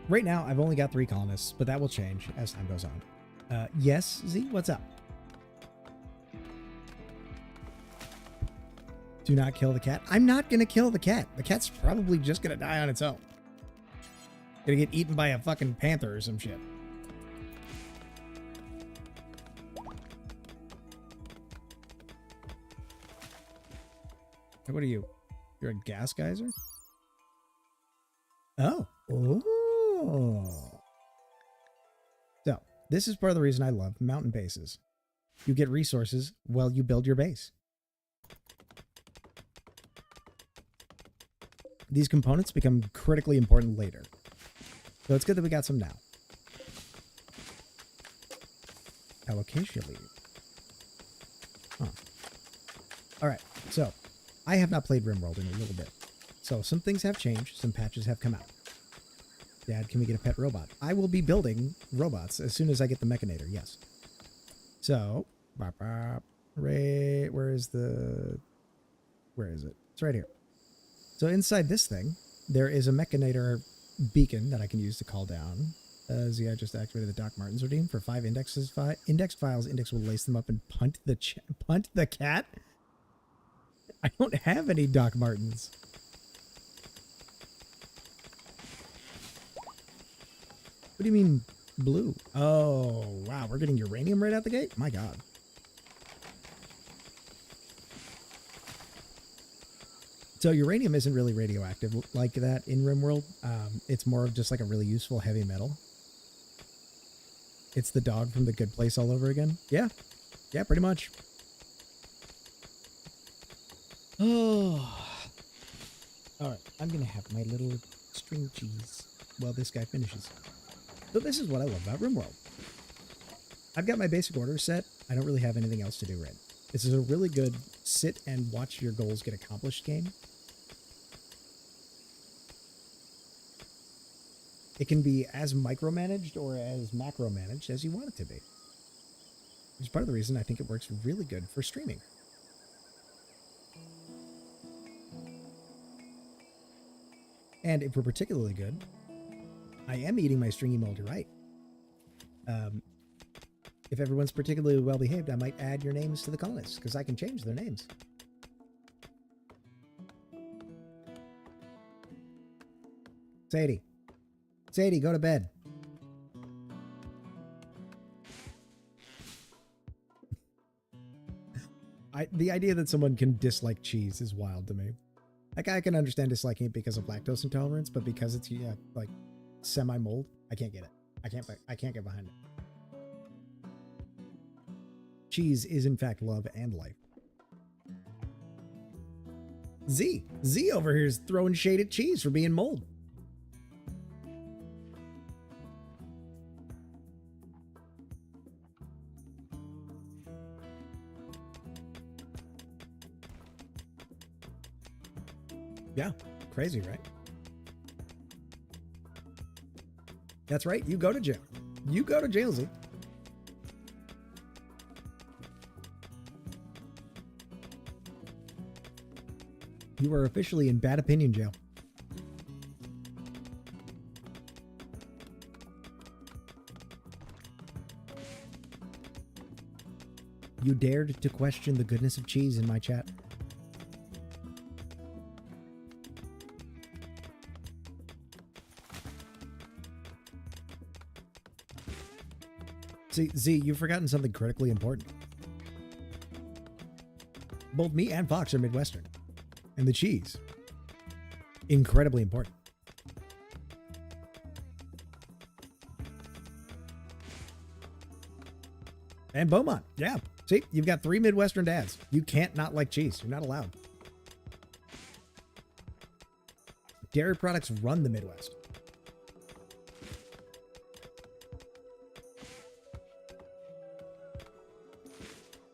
right now, I've only got 3 colonists, but that will change as time goes on. Yes, Z, what's up? Do not kill the cat. I'm not going to kill the cat. The cat's probably just going to die on its own. Gonna get eaten by a fucking panther or some shit. What are you? You're a gas geyser? Oh. Oh. So, this is part of the reason I love mountain bases. You get resources while you build your base. These components become critically important later. So it's good that we got some now. Alocasia leaf. Huh. Alright, so I have not played RimWorld in a little bit. So some things have changed, some patches have come out. Dad, can we get a pet robot? I will be building robots as soon as I get the Mechanator, yes. So, where is it? It's right here. So inside this thing, there is a Mechanator beacon that I can use to call down. I just activated the Doc Martens redeem for 5 indexes. Index files. Index will lace them up and punt the cat. I don't have any Doc Martens. What do you mean blue? Oh, wow. We're getting uranium right out the gate? My God. So uranium isn't really radioactive like that in RimWorld. It's more of just like a really useful heavy metal. It's the dog from The Good Place all over again. Yeah. Yeah, pretty much. Oh. All right. I'm going to have my little string cheese while this guy finishes. So this is what I love about RimWorld. I've got my basic order set. I don't really have anything else to do right. This is a really good sit and watch your goals get accomplished game. It can be as micromanaged or as macro-managed as you want it to be. Which is part of the reason I think it works really good for streaming. And if we're particularly good, I am eating my stringy moldy right. If everyone's particularly well behaved, I might add your names to the colonists because I can change their names. Sadie. Sadie, go to bed. The idea that someone can dislike cheese is wild to me. Like, I can understand disliking it because of lactose intolerance, but because it's, yeah, like, semi-mold, I can't get it. I can't get behind it. Cheese is, in fact, love and life. Z over here is throwing shade at cheese for being mold. Yeah, crazy, right? That's right. You go to jail. You go to jail, Z. You are officially in bad opinion jail. You dared to question the goodness of cheese in my chat. See, Z, you've forgotten something critically important. Both me and Fox are Midwestern. And the cheese. Incredibly important. And Beaumont. Yeah. See, you've got 3 Midwestern dads. You can't not like cheese. You're not allowed. Dairy products run the Midwest.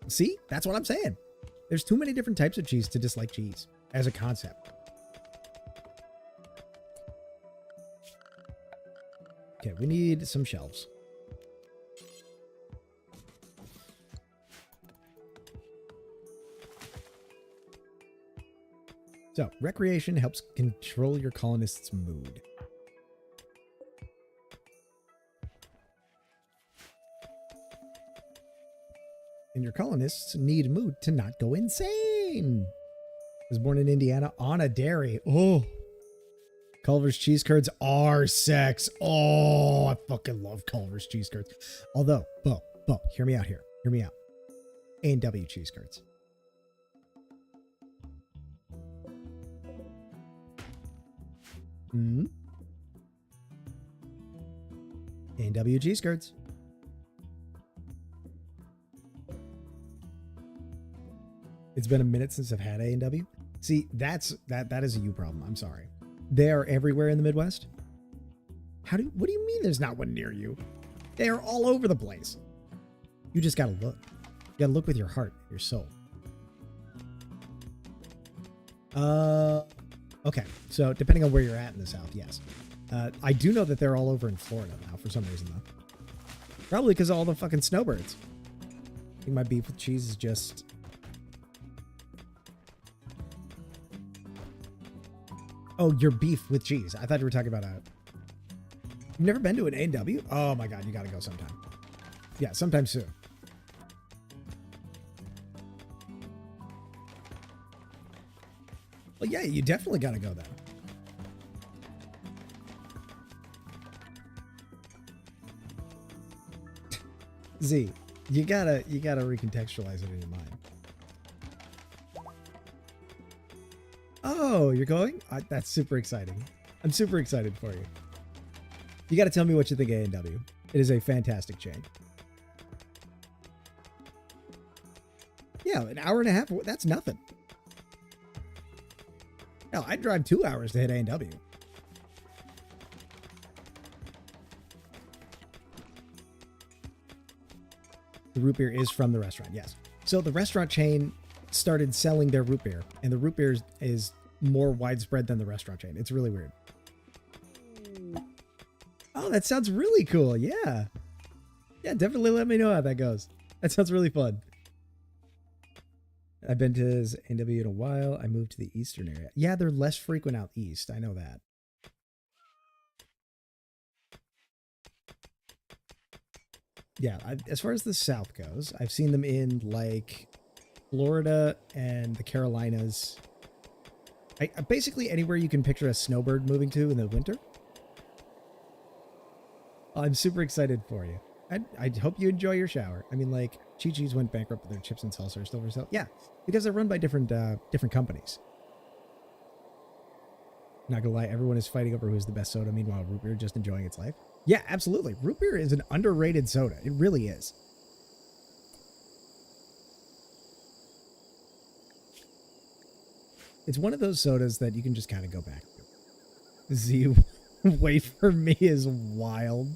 See, that's what I'm saying. There's too many different types of cheese to dislike cheese as a concept. Okay, we need some shelves. So, recreation helps control your colonists' mood. And your colonists need mood to not go insane. I was born in Indiana on a dairy. Oh, Culver's cheese curds are sex. Oh, I fucking love Culver's cheese curds. Although, Bo, hear me out here. Hear me out. A&W cheese curds. A&W cheese curds. It's been a minute since I've had A&W. See, that is a you problem. I'm sorry. They are everywhere in the Midwest. What do you mean there's not one near you? They are all over the place. You just gotta look. You gotta look with your heart, your soul. Okay. So depending on where you're at in the South, yes. I do know that they're all over in Florida now for some reason though. Probably because of all the fucking snowbirds. I think my beef with cheese is just... Oh, your beef with cheese. I thought you were talking about You've never been to an A&W? Oh my God, you gotta go sometime. Yeah, sometime soon. Well, yeah, you definitely gotta go then. Z, you gotta recontextualize it in your mind. Oh, you're going? That's super exciting. I'm super excited for you. You got to tell me what you think of A&W. It is a fantastic chain. Yeah, an hour and a half. That's nothing. Hell, I'd drive 2 hours to hit A&W. The root beer is from the restaurant, yes. So the restaurant chain started selling their root beer, and the root beer is more widespread than the restaurant chain. It's really weird. Oh, that sounds really cool. Yeah. Yeah, definitely let me know how that goes. That sounds really fun. I've been to A&W in a while. I moved to the eastern area. Yeah, they're less frequent out east. I know that. Yeah, as far as the South goes, I've seen them in like Florida and the Carolinas. Basically anywhere you can picture a snowbird moving to in the winter, I'm super excited for you. I hope you enjoy your shower. I mean, like, Chi-Chi's went bankrupt, but their chips and salsa are still for sale. Yeah, because they're run by different companies. Not gonna lie, everyone is fighting over who's the best soda. Meanwhile, root beer just enjoying its life. Yeah, absolutely. Root beer is an underrated soda. It really is. It's one of those sodas that you can just kind of go back to. Z wait for me is wild.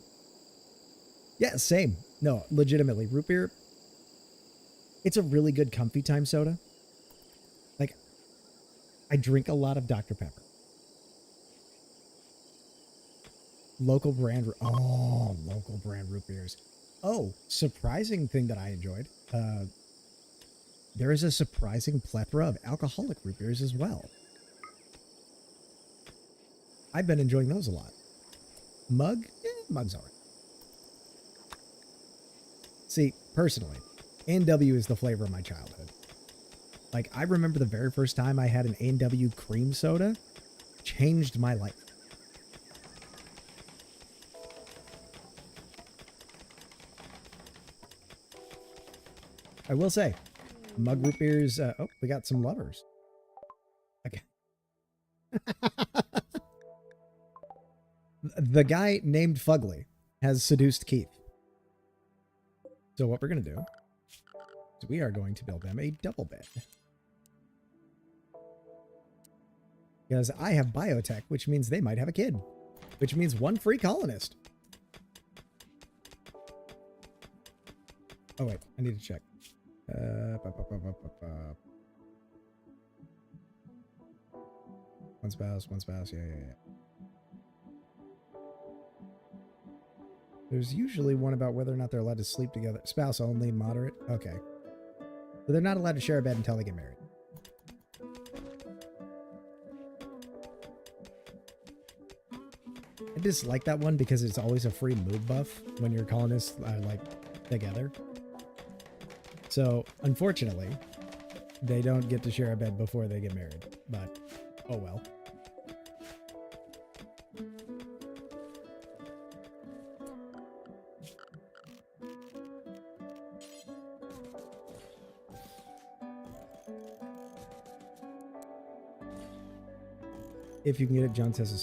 Yeah, same. No, legitimately, root beer. It's a really good comfy time soda. Like, I drink a lot of Dr. Pepper. Local brand. Oh, local brand root beers. Oh, surprising thing that I enjoyed. There is a surprising plethora of alcoholic root beers as well. I've been enjoying those a lot. Mug? Mug's alright. See, personally, A&W is the flavor of my childhood. Like, I remember the very first time I had an A&W cream soda. Changed my life. I will say, mug root beers. Oh, we got some lovers. Okay. The guy named Fugly has seduced Keith. So what we're going to do is we are going to build them a double bed. Because I have biotech, which means they might have a kid. Which means one free colonist. Oh, wait. I need to check. One spouse. Yeah. There's usually one about whether or not they're allowed to sleep together. Spouse only, moderate. Okay. But they're not allowed to share a bed until they get married. I dislike that one because it's always a free mood buff when your colonists are like together. So, unfortunately, they don't get to share a bed before they get married. But, oh well. If you can get it, John says a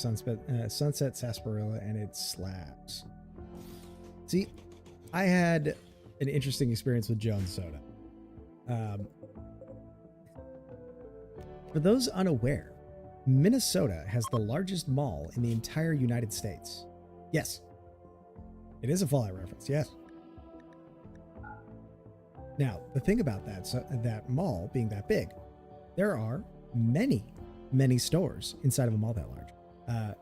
sunset sarsaparilla, and it slaps. See, I had an interesting experience with Jones Soda. For those unaware, Minnesota has the largest mall in the entire United States. Yes. It is a Fallout reference, yes. Now, the thing about that mall being that big, there are many stores inside of a mall that large.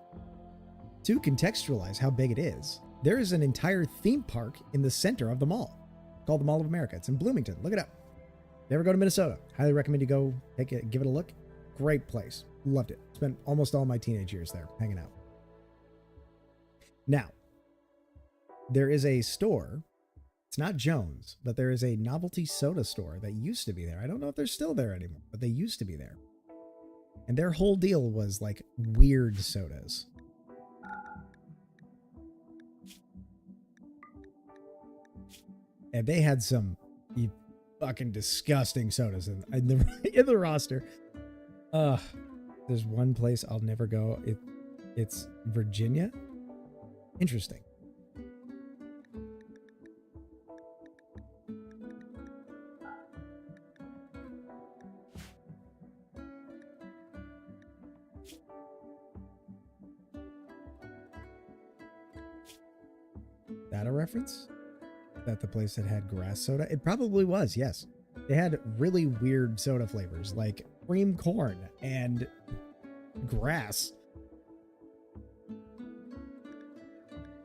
To contextualize how big it is, there is an entire theme park in the center of the mall called the Mall of America. It's in Bloomington. Look it up. Never go to Minnesota. Highly recommend you go give it a look. Great place. Loved it. Spent almost all my teenage years there hanging out. Now, there is a store. It's not Jones, but there is a novelty soda store that used to be there. I don't know if they're still there anymore, but they used to be there. And their whole deal was like weird sodas. And they had some fucking disgusting sodas in the roster. There's one place I'll never go. It's Virginia. Interesting. That a reference? That the place that had grass soda? It probably was, yes. They had really weird soda flavors like cream corn and grass.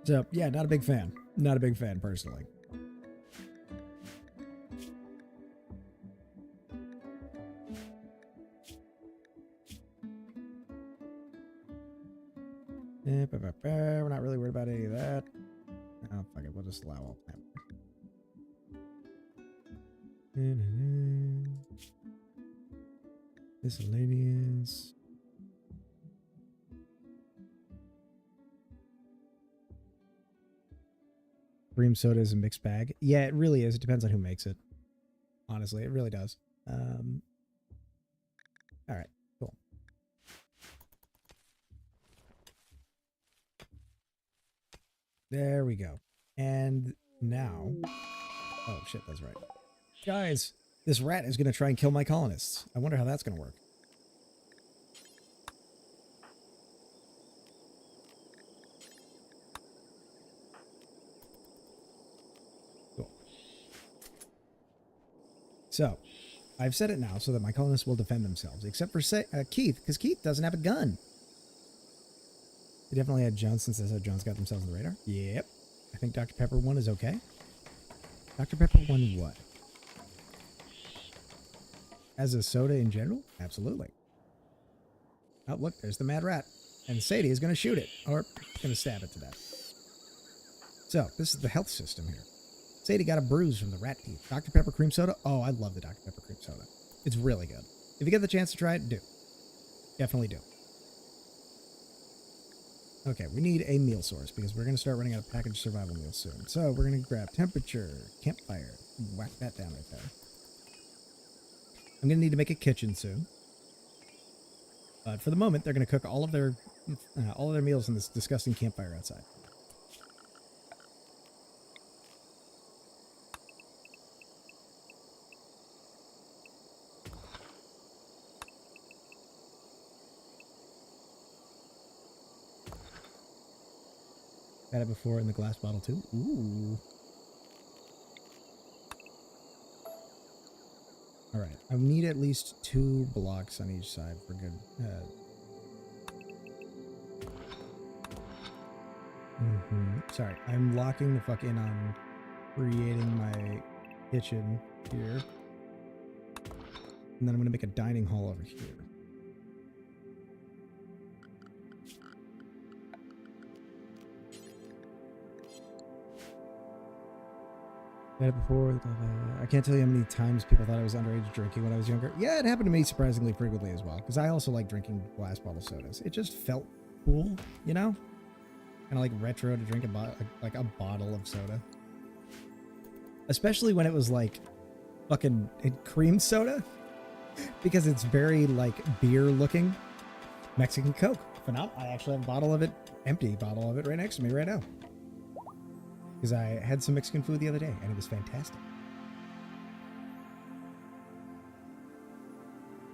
So, yeah, not a big fan. Not a big fan, personally. We're not really worried about any of that. Oh, fuck it. We'll just allow all that. Miscellaneous. Cream soda is a mixed bag. Yeah, it really is. It depends on who makes it. Honestly, it really does. All right, cool. There we go. And now, oh shit, that's right. Guys, this rat is going to try and kill my colonists. I wonder how that's going to work. Cool. So, I've said it now so that my colonists will defend themselves, except for Keith, because Keith doesn't have a gun. They definitely had Jones since they said Jones got themselves on the radar. Yep. I think Dr. Pepper 1 is okay. Dr. Pepper 1 what? As a soda in general? Absolutely. Oh, look, there's the mad rat. And Sadie is going to shoot it, or going to stab it to death. So, this is the health system here. Sadie got a bruise from the rat teeth. Dr. Pepper cream soda? Oh, I love the Dr. Pepper cream soda. It's really good. If you get the chance to try it, do. Definitely do. Okay, we need a meal source because we're going to start running out of packaged survival meals soon. So we're going to grab temperature, campfire, whack that down right there. I'm going to need to make a kitchen soon. But for the moment, they're going to cook all of their meals in this disgusting campfire outside. Had it before in the glass bottle too. Ooh. All right. I need at least 2 blocks on each side for good. Sorry, I'm locking the fuck in on creating my kitchen here. And then I'm going to make a dining hall over here. Had it before. I can't tell you how many times people thought I was underage drinking when I was younger. Yeah, it happened to me surprisingly frequently as well, because I also like drinking glass bottle sodas. It just felt cool, you know? Kind of like retro to drink a bottle of soda. Especially when it was like fucking cream soda, because it's very like beer looking. Mexican Coke. I actually have a bottle of it, empty bottle of it right next to me right now. Because I had some Mexican food the other day, and it was fantastic.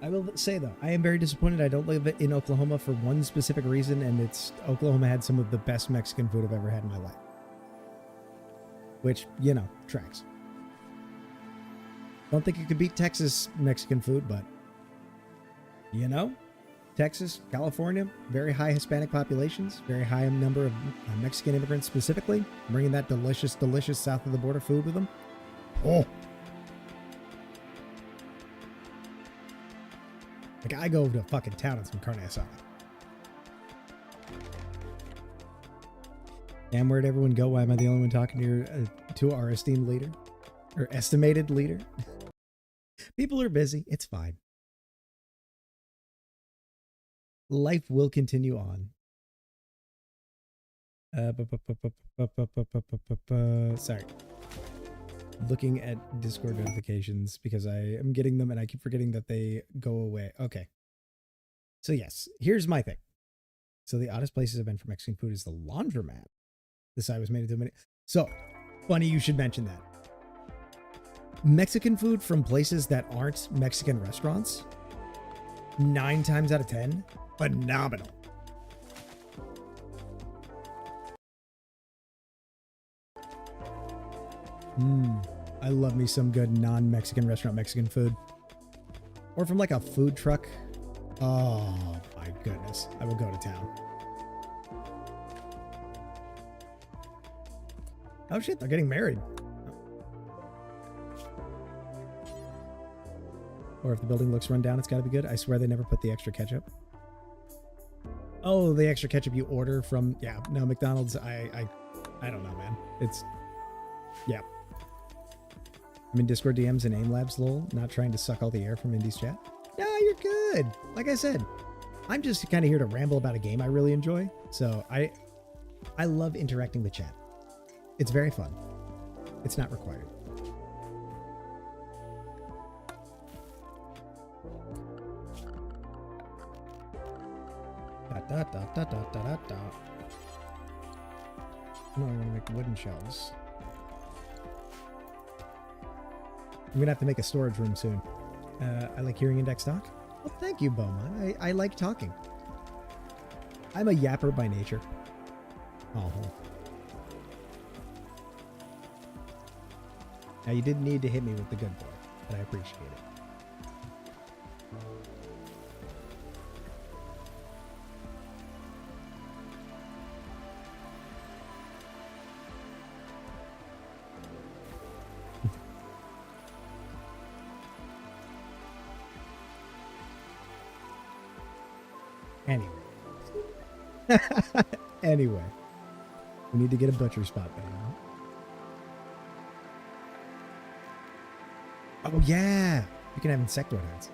I will say, though, I am very disappointed I don't live in Oklahoma for one specific reason, and it's Oklahoma had some of the best Mexican food I've ever had in my life. Which, you know, tracks. Don't think it could beat Texas Mexican food, but, you know, Texas, California, very high Hispanic populations, very high number of Mexican immigrants specifically, bringing that delicious, delicious south of the border food with them. Oh. Like, I go to fucking town on some carne asada. Damn, where'd everyone go? Why am I the only one talking to our esteemed leader? Or estimated leader? People are busy. It's fine. Life will continue on. Sorry. Looking at Discord notifications because I am getting them and I keep forgetting that they go away. Okay. So yes, here's my thing. So the oddest places I've been for Mexican food is the laundromat. This side was made into a minute. So funny you should mention that. Mexican food from places that aren't Mexican restaurants, 9 times out of 10, phenomenal. I love me some good non-Mexican restaurant Mexican food. Or from like a food truck. Oh my goodness. I will go to town. Oh shit, they're getting married. Or if the building looks run down, it's gotta be good. I swear they never put the extra ketchup. Oh, the extra ketchup you order from, yeah, no, McDonald's, I don't know, man. It's, yeah. I'm in Discord DMs and AIM Labs, lol. Not trying to suck all the air from Indy's chat. Yeah, you're good. Like I said, I'm just kind of here to ramble about a game I really enjoy. So I love interacting with chat. It's very fun. It's not required. Da, da, da, da, da, da, da, da. No, I'm gonna make wooden shelves. I'm gonna have to make a storage room soon. I like hearing Index talk. Well, thank you, Beaumont. I like talking. I'm a yapper by nature. Oh. Now, you didn't need to hit me with the good boy, but I appreciate it. Anyway. Anyway. We need to get a butcher spot by now. Oh, yeah. You can have insectoid heads.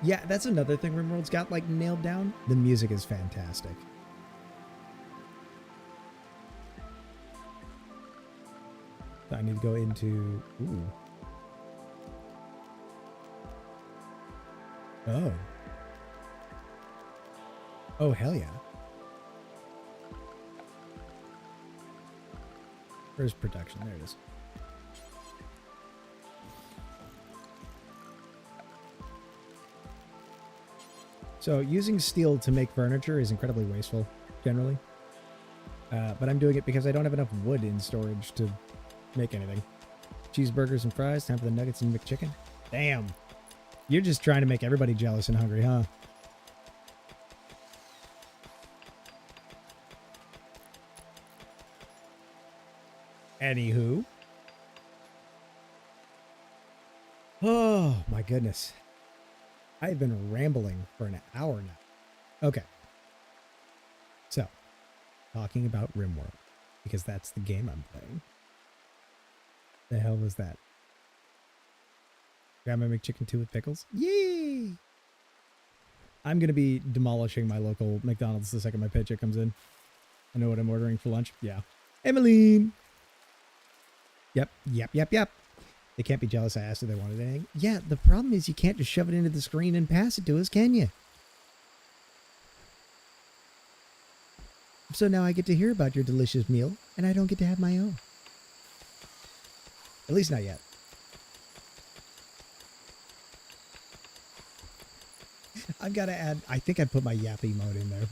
Yeah, that's another thing RimWorld's got, like, nailed down. The music is fantastic. So I need to go into... Ooh. Oh. Oh, hell yeah. Where's production? There it is. So using steel to make furniture is incredibly wasteful, generally. But I'm doing it because I don't have enough wood in storage to make anything. Cheeseburgers and fries, time for the nuggets and McChicken. Damn. You're just trying to make everybody jealous and hungry, huh? Anywho. Oh, my goodness. I've been rambling for an hour now. Okay. So, talking about RimWorld, because that's the game I'm playing. The hell was that? Grab my McChicken 2 with pickles? Yay! I'm going to be demolishing my local McDonald's the second my paycheck comes in. I know what I'm ordering for lunch. Yeah. Emmeline! Yep. They can't be jealous I asked if they wanted anything. Yeah, the problem is you can't just shove it into the screen and pass it to us, can you? So now I get to hear about your delicious meal, and I don't get to have my own. At least not yet. I've got to add, I think I put my yappy mode in there.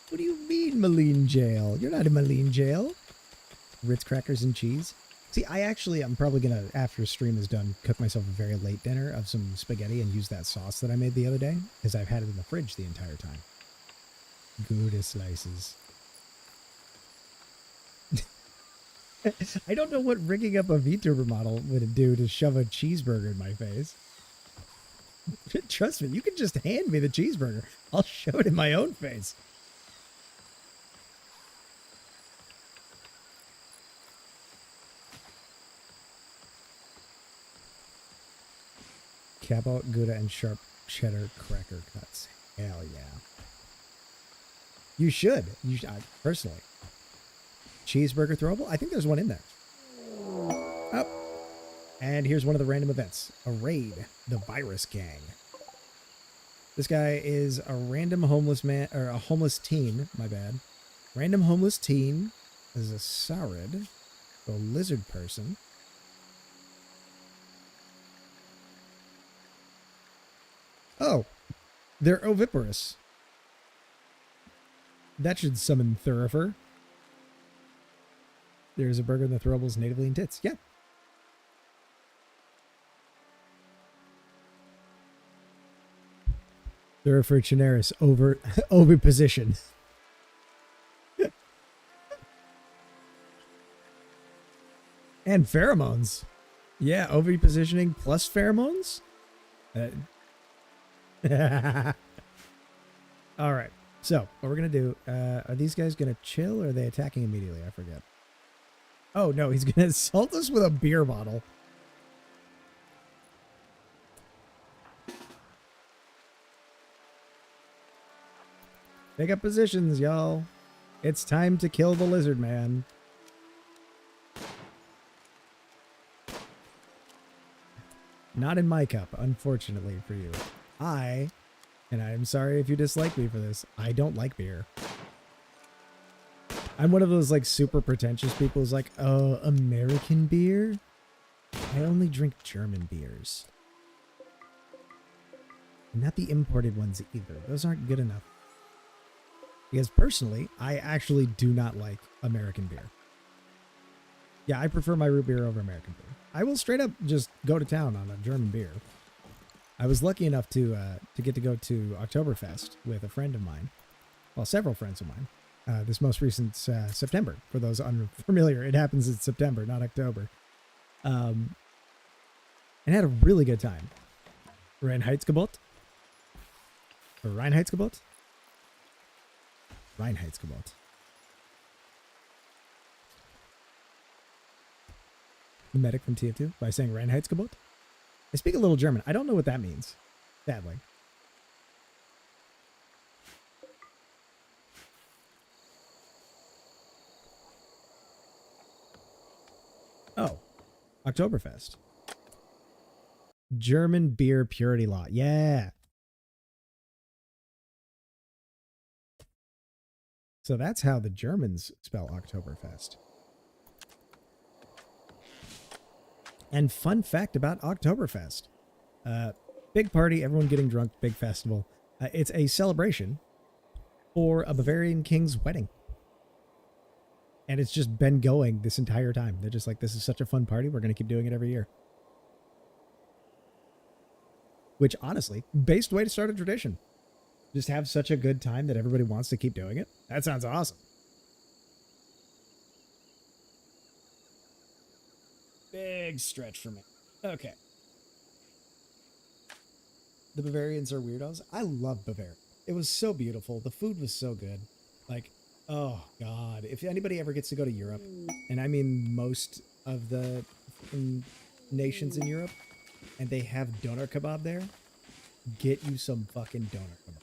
What do you mean, Maline Jail? You're not in Maline Jail. Ritz crackers and cheese. See, I'm probably going to, after stream is done, cook myself a very late dinner of some spaghetti and use that sauce that I made the other day, because I've had it in the fridge the entire time. Gouda slices. I don't know what rigging up a VTuber model would do to shove a cheeseburger in my face. Trust me, you can just hand me the cheeseburger. I'll shove it in my own face. Cabot, Gouda, and sharp cheddar cracker cuts. Hell yeah. You should. Personally. Cheeseburger throwable? I think there's one in there. Oh. And here's one of the random events. A raid. The Virus Gang. This guy is a random homeless man, or a homeless teen, my bad. Random homeless teen is a saurid. A lizard person. Oh, they're oviparous. That should summon Thurifer. There's a burger in the throwables natively in tits. Yeah. Thurifer generis over oviposition. And pheromones. Yeah, ovipositioning plus pheromones. All right. So what we're going to do, are these guys going to chill or are they attacking immediately? I forget. Oh, no, he's going to assault us with a beer bottle. Take up positions, y'all. It's time to kill the lizard man. Not in my cup, unfortunately for you. And I'm sorry if you dislike me for this, I don't like beer. I'm one of those like super pretentious people who's like, oh, American beer? I only drink German beers. Not the imported ones either. Those aren't good enough. Because personally, I actually do not like American beer. Yeah, I prefer my root beer over American beer. I will straight up just go to town on a German beer. I was lucky enough to get to go to Oktoberfest with a friend of mine. Well, several friends of mine. This most recent September. For those unfamiliar, it happens in September, not October. And had a really good time. Reinheitsgebot? Or Reinheitsgebot? Reinheitsgebot. The medic from TF2 by saying Reinheitsgebot. I speak a little German. I don't know what that means, sadly. Oh, Oktoberfest. German beer purity law. Yeah. So that's how the Germans spell Oktoberfest. And fun fact about Oktoberfest. Big party, everyone getting drunk, big festival. It's a celebration for a Bavarian king's wedding. And it's just been going this entire time. They're just like, this is such a fun party. We're going to keep doing it every year. Which, honestly, best way to start a tradition. Just have such a good time that everybody wants to keep doing it. That sounds awesome. Big stretch for me. Okay. The Bavarians are weirdos. I love Bavaria. It was so beautiful. The food was so good. Like, oh, God. If anybody ever gets to go to Europe, and I mean most of the nations in Europe, and they have doner kebab there, get you some fucking doner kebab.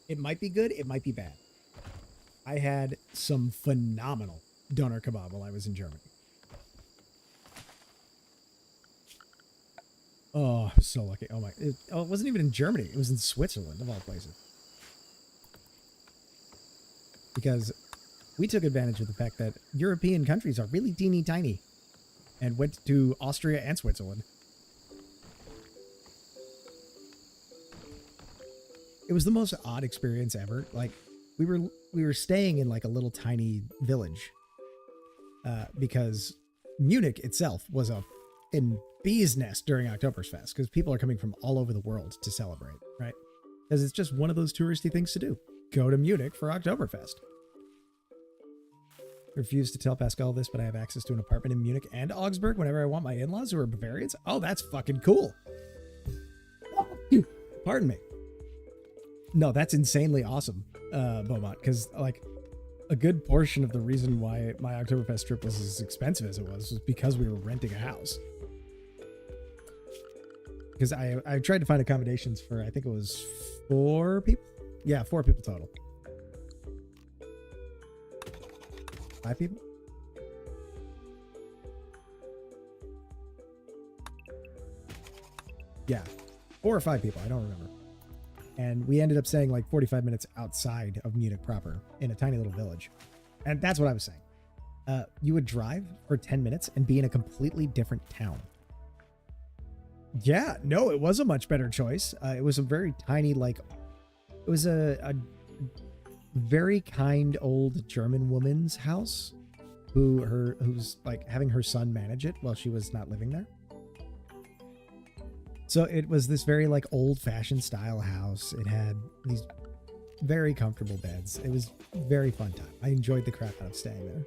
It might be good. It might be bad. I had some phenomenal doner kebab while I was in Germany. Oh, I was so lucky. Oh, my. It wasn't even in Germany. It was in Switzerland, of all places. Because we took advantage of the fact that European countries are really teeny tiny and went to Austria and Switzerland. It was the most odd experience ever. Like, we were staying in like a little tiny village because Munich itself was a bee's nest during Oktoberfest because people are coming from all over the world to celebrate, right? Because it's just one of those touristy things to do. Go to Munich for Oktoberfest. I refuse to tell Pascal this, but I have access to an apartment in Munich and Augsburg whenever I want my in-laws who are Bavarians. Oh, that's fucking cool. Pardon me. No, that's insanely awesome, Beaumont, because like a good portion of the reason why my Oktoberfest trip was as expensive as it was because we were renting a house. Because I tried to find accommodations for, I think it was 4 people. Yeah, 4 people total. 5 people? Yeah, 4 or 5 people. I don't remember. And we ended up staying like 45 minutes outside of Munich proper in a tiny little village. And that's what I was saying. You would drive for 10 minutes and be in a completely different town. Yeah, no, it was a much better choice. It was a very tiny, like, it was a very kind old German woman's house who's like having her son manage it while she was not living there. So it was this very like old fashioned style house. It had these very comfortable beds. It was a very fun time. I enjoyed the crap out of staying there.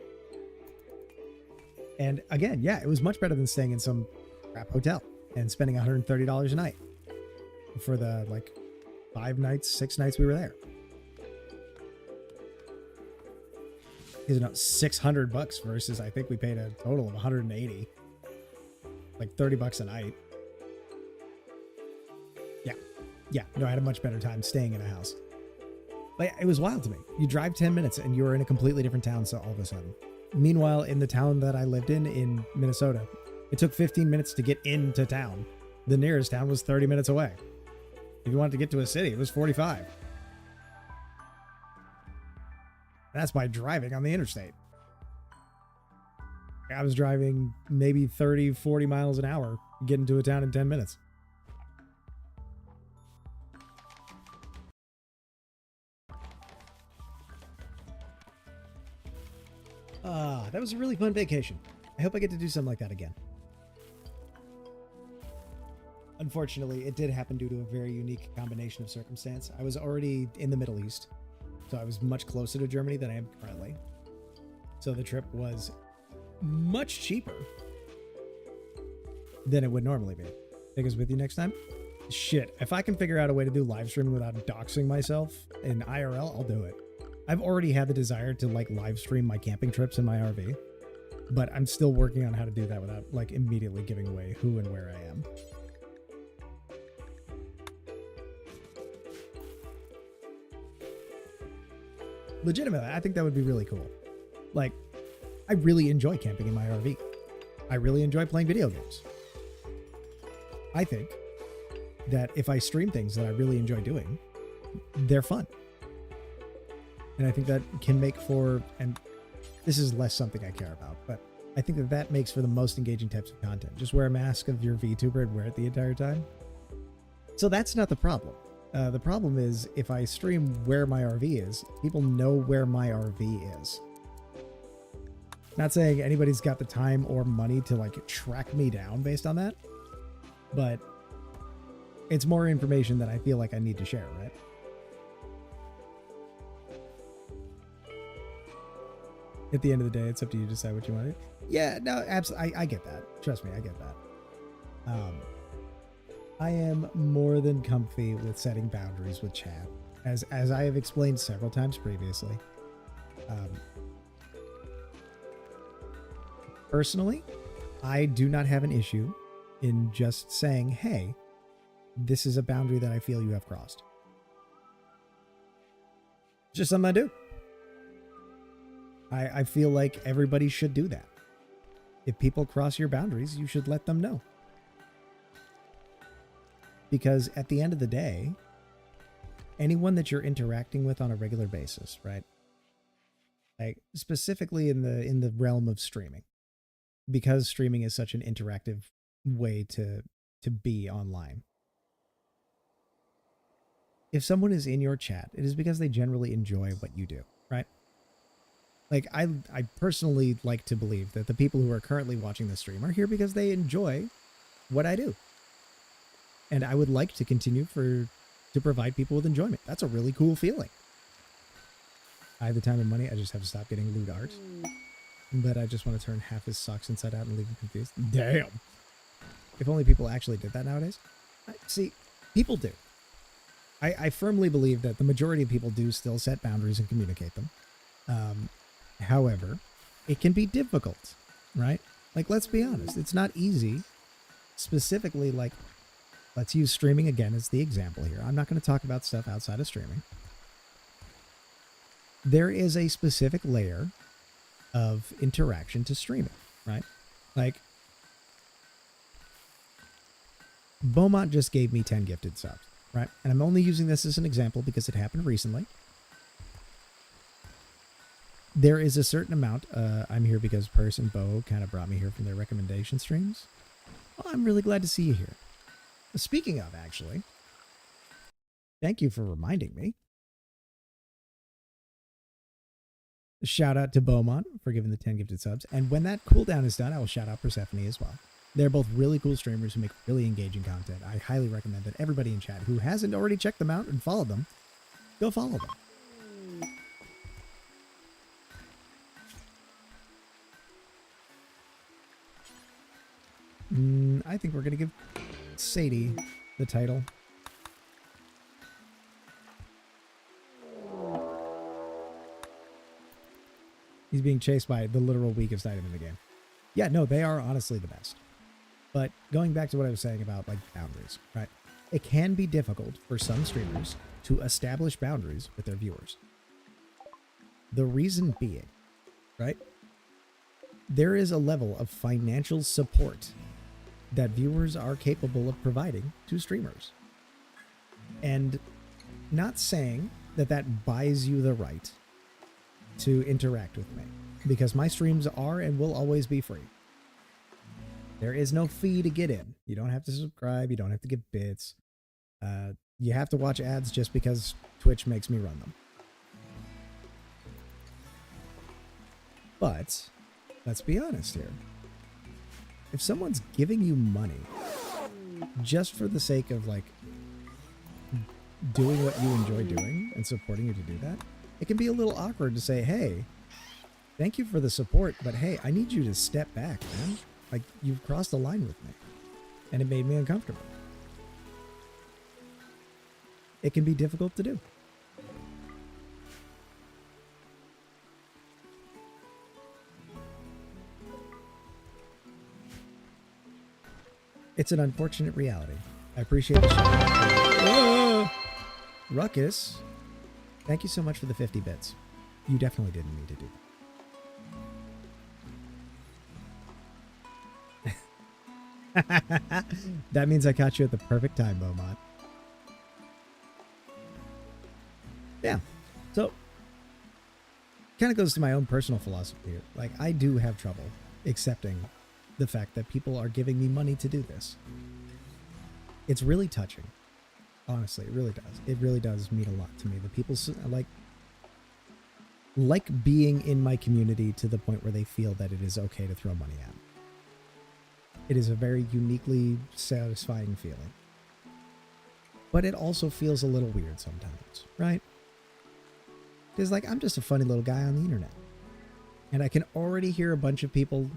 And again, yeah, it was much better than staying in some crap hotel and spending $130 a night for the like 5 nights, 6 nights we were there. You know, $600 versus I think we paid a total of 180, like $30 a night. Yeah, no, I had a much better time staying in a house. But it was wild to me. You drive 10 minutes and you're in a completely different town. So all of a sudden, meanwhile, in the town that I lived in Minnesota, it took 15 minutes to get into town The nearest town was 30 minutes away. If you wanted to get to a city, it was 45. That's by driving on the interstate. I was driving maybe 30, 40 miles an hour, getting to a town in 10 minutes. That was a really fun vacation. I hope I get to do something like that again. Unfortunately, it did happen due to a very unique combination of circumstance. I was already in the Middle East, so I was much closer to Germany than I am currently. So the trip was much cheaper than it would normally be. Take us with you next time? Shit, if I can figure out a way to do live streaming without doxing myself in IRL, I'll do it. I've already had the desire to like live stream my camping trips in my RV, but I'm still working on how to do that without like immediately giving away who and where I am. Legitimately, I think that would be really cool. Like, I really enjoy camping in my RV. I really enjoy playing video games. I think that if I stream things that I really enjoy doing, they're fun. And I think that can make for, and this is less something I care about, but I think that that makes for the most engaging types of content. Just wear a mask of your VTuber and wear it the entire time. So that's not the problem. The problem is if I stream where my RV is, people know where my RV is. Not saying anybody's got the time or money to like track me down based on that, but it's more information that I feel like I need to share, right? At the end of the day, it's up to you to decide what you want to do. Yeah, no, absolutely. I get that. Trust me, I get that. I am more than comfy with setting boundaries with chat, as I have explained several times previously. Personally, I do not have an issue in just saying, hey, this is a boundary that I feel you have crossed. It's just something I do. I feel like everybody should do that. If people cross your boundaries, you should let them know. Because at the end of the day, anyone that you're interacting with on a regular basis, right? Like specifically in the realm of streaming, because streaming is such an interactive way to be online. If someone is in your chat, it is because they generally enjoy what you do, right? Like I personally like to believe that the people who are currently watching the stream are here because they enjoy what I do. And I would like to continue to provide people with enjoyment. That's a really cool feeling. I have the time and money. I just have to stop getting lewd art. But I just want to turn half his socks inside out and leave him confused. Damn. If only people actually did that nowadays. See, people do. I firmly believe that the majority of people do still set boundaries and communicate them. However, it can be difficult, right? Like, let's be honest. It's not easy. Specifically, like, let's use streaming again as the example here. I'm not going to talk about stuff outside of streaming. There is a specific layer of interaction to streaming, right? Like, Beaumont just gave me 10 gifted subs, right? And I'm only using this as an example because it happened recently. There is a certain amount. I'm here because Person Bo kind of brought me here from their recommendation streams. Well, I'm really glad to see you here. Speaking of, actually, thank you for reminding me. Shout out to Beaumont for giving the 10 gifted subs. And when that cooldown is done, I will shout out Persephone as well. They're both really cool streamers who make really engaging content. I highly recommend that everybody in chat who hasn't already checked them out and followed them, go follow them. I think we're going to give Sadie the title. He's being chased by the literal weakest item in the game. Yeah, no, they are honestly the best. But going back to what I was saying about like boundaries, right? It can be difficult for some streamers to establish boundaries with their viewers. The reason being, right? There is a level of financial support that viewers are capable of providing to streamers. And not saying that that buys you the right to interact with me, because my streams are and will always be free. There is no fee to get in. You don't have to subscribe. You don't have to give bits. You have to watch ads just because Twitch makes me run them. But let's be honest here. If someone's giving you money just for the sake of like doing what you enjoy doing and supporting you to do that, it can be a little awkward to say, hey, thank you for the support, but hey, I need you to step back, man. Like, you've crossed the line with me. And it made me uncomfortable. It can be difficult to do. It's an unfortunate reality. I appreciate the show. Ruckus, thank you so much for the 50 bits. You definitely didn't need to do that. That means I caught you at the perfect time, Beaumont. Yeah. So, kind of goes to my own personal philosophy here. Like, I do have trouble accepting the fact that people are giving me money to do this. It's really touching. Honestly, it really does. It really does mean a lot to me. The people like being in my community to the point where they feel that it is okay to throw money at. It is a very uniquely satisfying feeling. But it also feels a little weird sometimes, right? Because, like, I'm just a funny little guy on the internet. And I can already hear a bunch of people,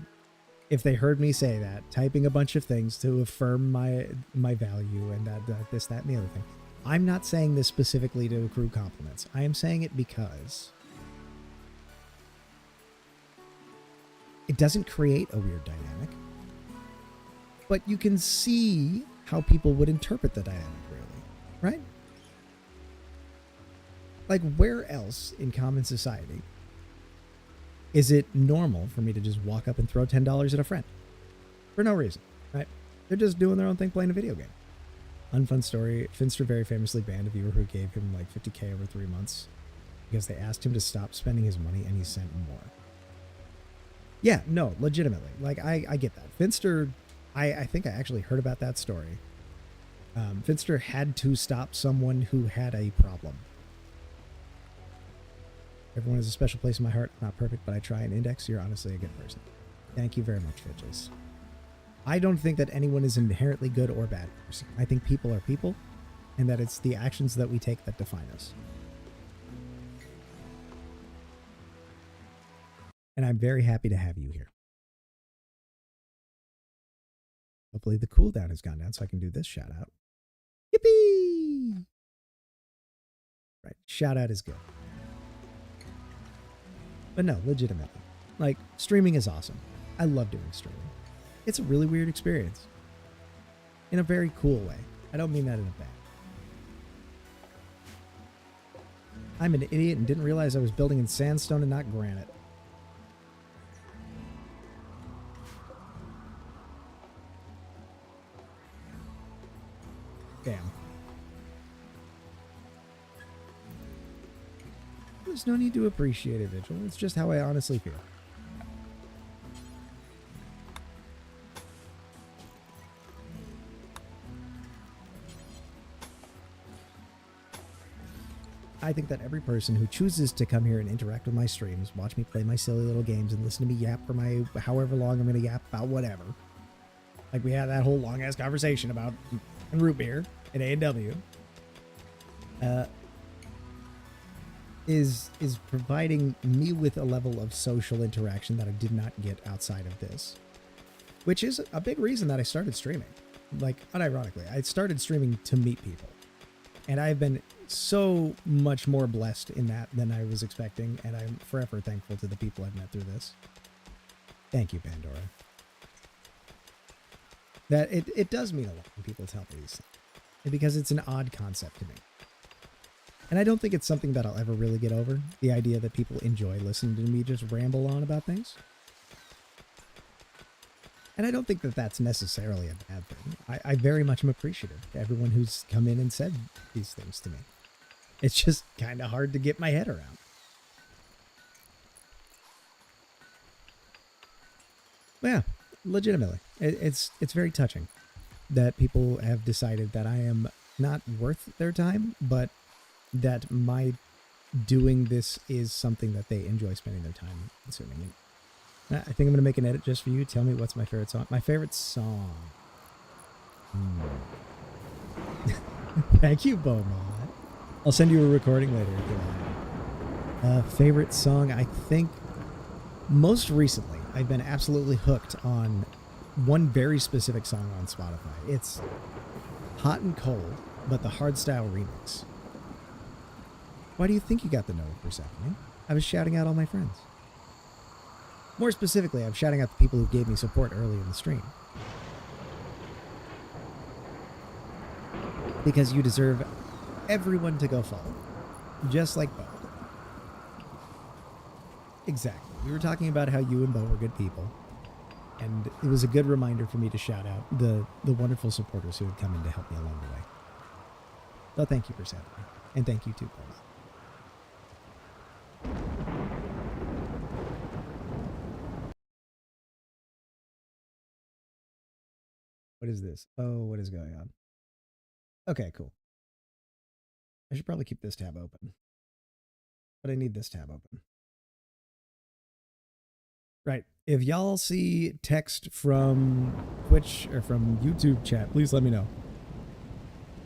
if they heard me say that, typing a bunch of things to affirm my value and that, this, that, and the other thing. I'm not saying this specifically to accrue compliments. I am saying it because it doesn't create a weird dynamic. But you can see how people would interpret the dynamic, really, right? Like, where else in common society is it normal for me to just walk up and throw $10 at a friend? For no reason, right? They're just doing their own thing, playing a video game. Unfun story, Finster very famously banned a viewer who gave him like 50K over 3 months because they asked him to stop spending his money and he sent more. Yeah, no, legitimately. Like, I get that. Finster, I think I actually heard about that story. Finster had to stop someone who had a problem. Everyone has a special place in my heart. Not perfect, but I try and index. You're honestly a good person. Thank you very much, Fitches. I don't think that anyone is inherently good or bad person. I think people are people, and that it's the actions that we take that define us. And I'm very happy to have you here. Hopefully the cooldown has gone down so I can do this shout out. Yippee! Right, shout out is good. But no, legitimately. Like, streaming is awesome. I love doing streaming. It's a really weird experience. In a very cool way. I don't mean that in a bad. I'm an idiot and didn't realize I was building in sandstone and not granite. Damn. There's no need to appreciate it, Vigil. It's just how I honestly feel. I think that every person who chooses to come here and interact with my streams, watch me play my silly little games, and listen to me yap for my however long I'm going to yap about whatever. Like we had that whole long-ass conversation about root beer at A&W. Is providing me with a level of social interaction that I did not get outside of this. Which is a big reason that I started streaming. Like, unironically, I started streaming to meet people. And I've been so much more blessed in that than I was expecting, and I'm forever thankful to the people I've met through this. Thank you, Pandora. That it does mean a lot when people tell me these things. And because it's an odd concept to me. And I don't think it's something that I'll ever really get over. The idea that people enjoy listening to me just ramble on about things. And I don't think that that's necessarily a bad thing. I very much am appreciative to everyone who's come in and said these things to me. It's just kind of hard to get my head around. Yeah, legitimately. It's very touching that people have decided that I am not worth their time, but that my doing this is something that they enjoy spending their time consuming. I think I'm going to make an edit just for you. Tell me what's my favorite song. My favorite song. Thank you, Beaumont. I'll send you a recording later if you like. Favorite song, I think most recently I've been absolutely hooked on one very specific song on Spotify. It's Hot and Cold, but the hardstyle remix. Why do you think you got the note, Persephone? I was shouting out all my friends. More specifically, I'm shouting out the people who gave me support early in the stream. Because you deserve everyone to go follow. Just like Bo. Exactly. We were talking about how you and Bo were good people. And it was a good reminder for me to shout out the wonderful supporters who had come in to help me along the way. So thank you for saying that. And thank you too, Bo. What is this? Oh, what is going on? Okay, cool. I should probably keep this tab open. But I need this tab open. Right. If y'all see text from Twitch or from YouTube chat, please let me know.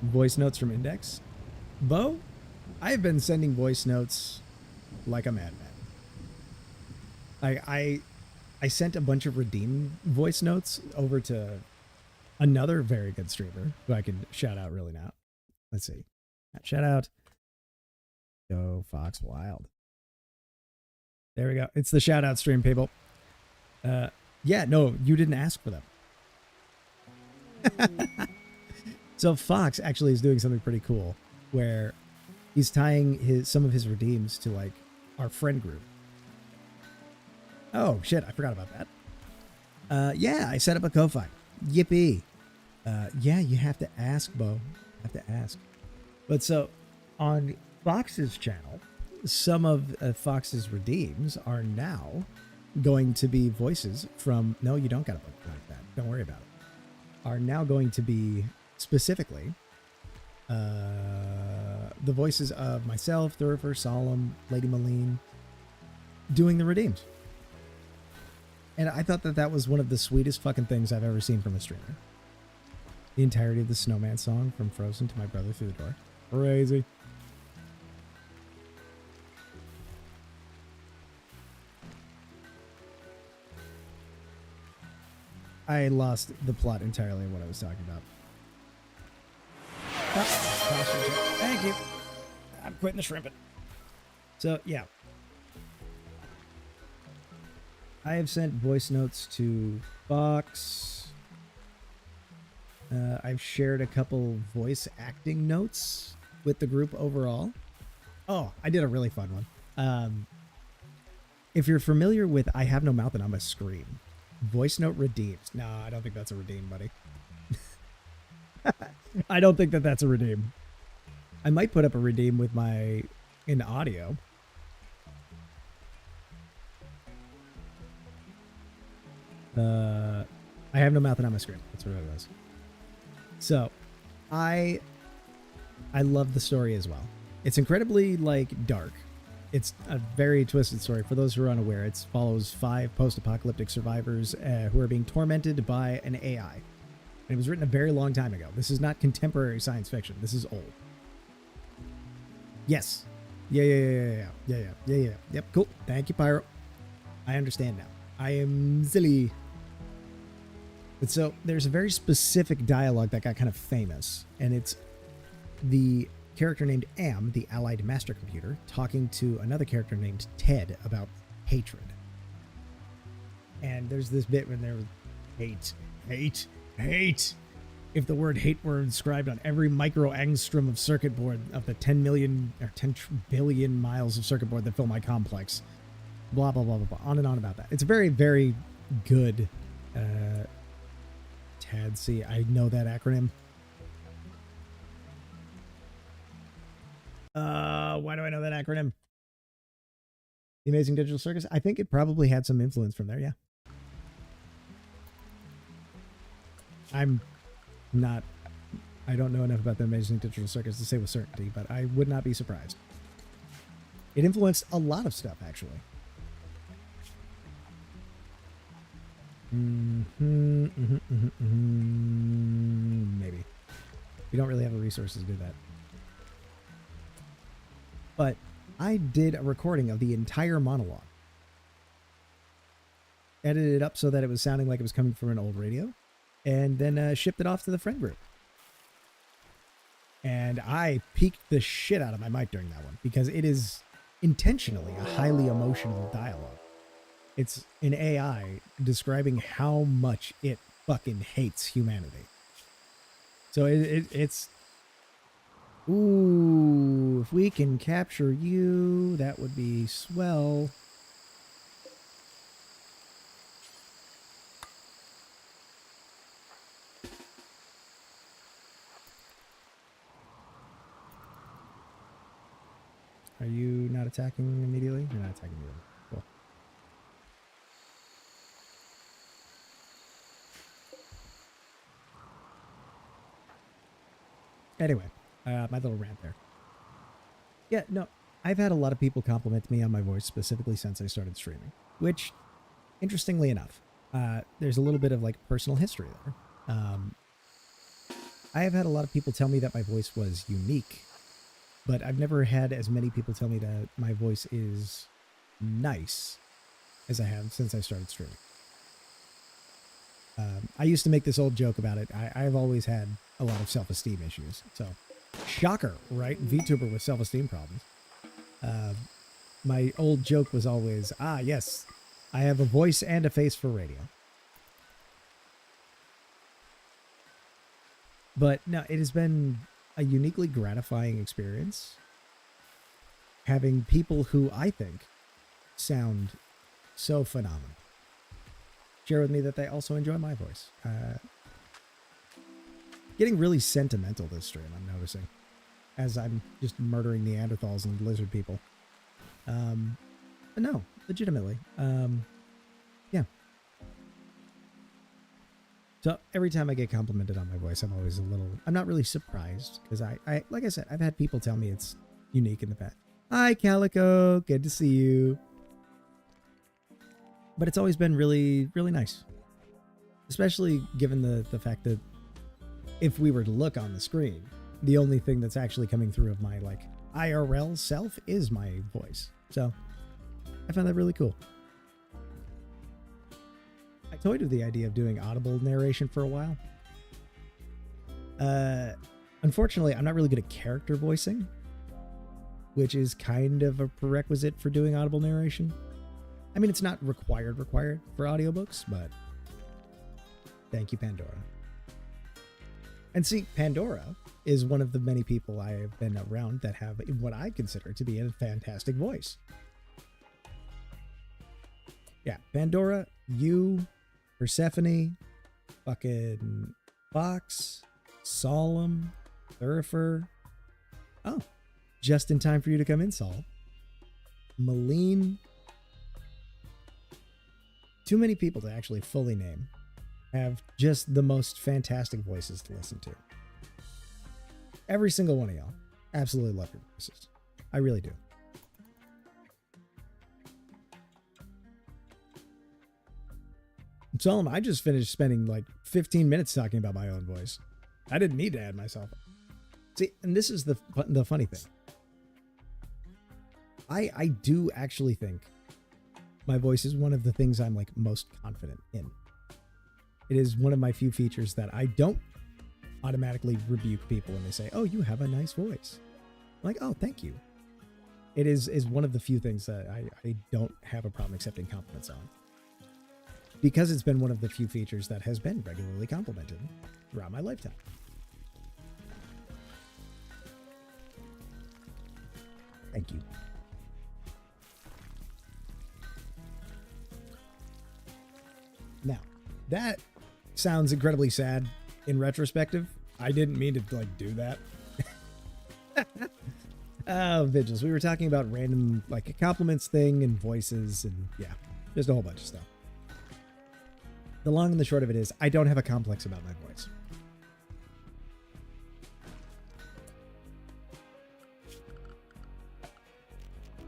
Voice notes from Index. Bo, I've been sending voice notes like a madman. I sent a bunch of redeem voice notes over to another very good streamer who I can shout out really now. Let's see. Shout out. Go Fox Wild. There we go. It's the shout out stream, people. Yeah, no, you didn't ask for them. So Fox actually is doing something pretty cool where he's tying some of his redeems to like our friend group. Oh shit, I forgot about that. Yeah, I set up a Ko-Fi. Yippee. Yeah, you have to ask, Bo. You have to ask. But so on Fox's channel, some of Fox's redeems are now going to be voices from, no, you don't got to put it like that. Don't worry about it. Are now going to be specifically the voices of myself, Thurifer, Solemn, Lady Maline, doing the redeems. And I thought that that was one of the sweetest fucking things I've ever seen from a streamer. The entirety of the Snowman song from Frozen to My Brother Through the Door. Crazy. I lost the plot entirely of what I was talking about. Oh, thank you. I'm quitting the shrimping. So, yeah. I have sent voice notes to Fox. I've shared a couple voice acting notes with the group overall. Oh, I did a really fun one. If you're familiar with I Have No Mouth and I'm a Scream, voice note redeems. No, I don't think that's a redeem, buddy. I don't think that that's a redeem. I might put up a redeem with my in audio. I Have No Mouth and I'm a Scream. That's what it was. So, I love the story as well. It's incredibly like dark. It's a very twisted story. For those who are unaware, it follows 5 post-apocalyptic survivors who are being tormented by an AI. And it was written a very long time ago. This is not contemporary science fiction. This is old. Yes. Yeah. Yep, cool. Thank you, Pyro. I understand now. I am silly. But so there's a very specific dialogue that got kind of famous, and it's the character named Am, the allied master computer, talking to another character named Ted about hatred. And there's this bit when there was hate. If the word hate were inscribed on every micro angstrom of circuit board of the 10 million or 10 billion miles of circuit board that fill my complex, blah, blah, blah, blah, blah, on and on about that. It's a very, very good TADC. I know that acronym. Why do I know that acronym? The Amazing Digital Circus? I think it probably had some influence from there, yeah. I don't know enough about the Amazing Digital Circus to say with certainty, but I would not be surprised. It influenced a lot of stuff, actually. Maybe. We don't really have the resources to do that. But I did a recording of the entire monologue. Edited it up so that it was sounding like it was coming from an old radio. And then shipped it off to the friend group. And I peaked the shit out of my mic during that one because it is intentionally a highly emotional dialogue. It's an AI describing how much it fucking hates humanity. So it's... Ooh, if we can capture you, that would be swell. Are you not attacking immediately? You're not attacking immediately. Cool. Anyway, my little rant there. Yeah, no, I've had a lot of people compliment me on my voice specifically since I started streaming, which, interestingly enough, there's a little bit of like personal history there. I have had a lot of people tell me that my voice was unique, but I've never had as many people tell me that my voice is nice as I have since I started streaming. I used to make this old joke about it. I've always had a lot of self-esteem issues. So, shocker, right? VTuber with self-esteem problems. My old joke was always, yes, I have a voice and a face for radio. But no, it has been a uniquely gratifying experience having people who I think sound so phenomenal share with me that they also enjoy my voice. Getting really sentimental this stream, I'm noticing, as I'm just murdering Neanderthals and lizard people. But no, legitimately. Yeah. So every time I get complimented on my voice, I'm always I'm not really surprised because I like I said, I've had people tell me it's unique in the past. Hi, Calico. Good to see you. But it's always been really, really nice. Especially given the fact that if we were to look on the screen, the only thing that's actually coming through of my like IRL self is my voice. So I found that really cool. I toyed with the idea of doing audible narration for a while. Unfortunately, I'm not really good at character voicing, which is kind of a prerequisite for doing audible narration. I mean, it's not required for audiobooks, but thank you, Pandora. And see, Pandora is one of the many people I have been around that have what I consider to be a fantastic voice. Yeah, Pandora, you, Persephone, fucking Fox, Solemn, Thurifer. Oh, just in time for you to come in, Saul. Malene. Too many people to actually fully name have just the most fantastic voices to listen to. Every single one of y'all. Absolutely love your voices. I really do. Solomon, I just finished spending like 15 minutes talking about my own voice. I didn't need to add myself. See, and this is the funny thing. I do actually think my voice is one of the things I'm like most confident in. It is one of my few features that I don't automatically rebuke people when they say, "Oh, you have a nice voice." I'm like, "Oh, thank you." It is one of the few things that I don't have a problem accepting compliments on. Because it's been one of the few features that has been regularly complimented throughout my lifetime. Thank you. Now, that sounds incredibly sad in retrospective. I didn't mean to like do that. Oh, Vigils. We were talking about random like a compliments thing and voices and yeah, just a whole bunch of stuff. The long and the short of it is I don't have a complex about my voice.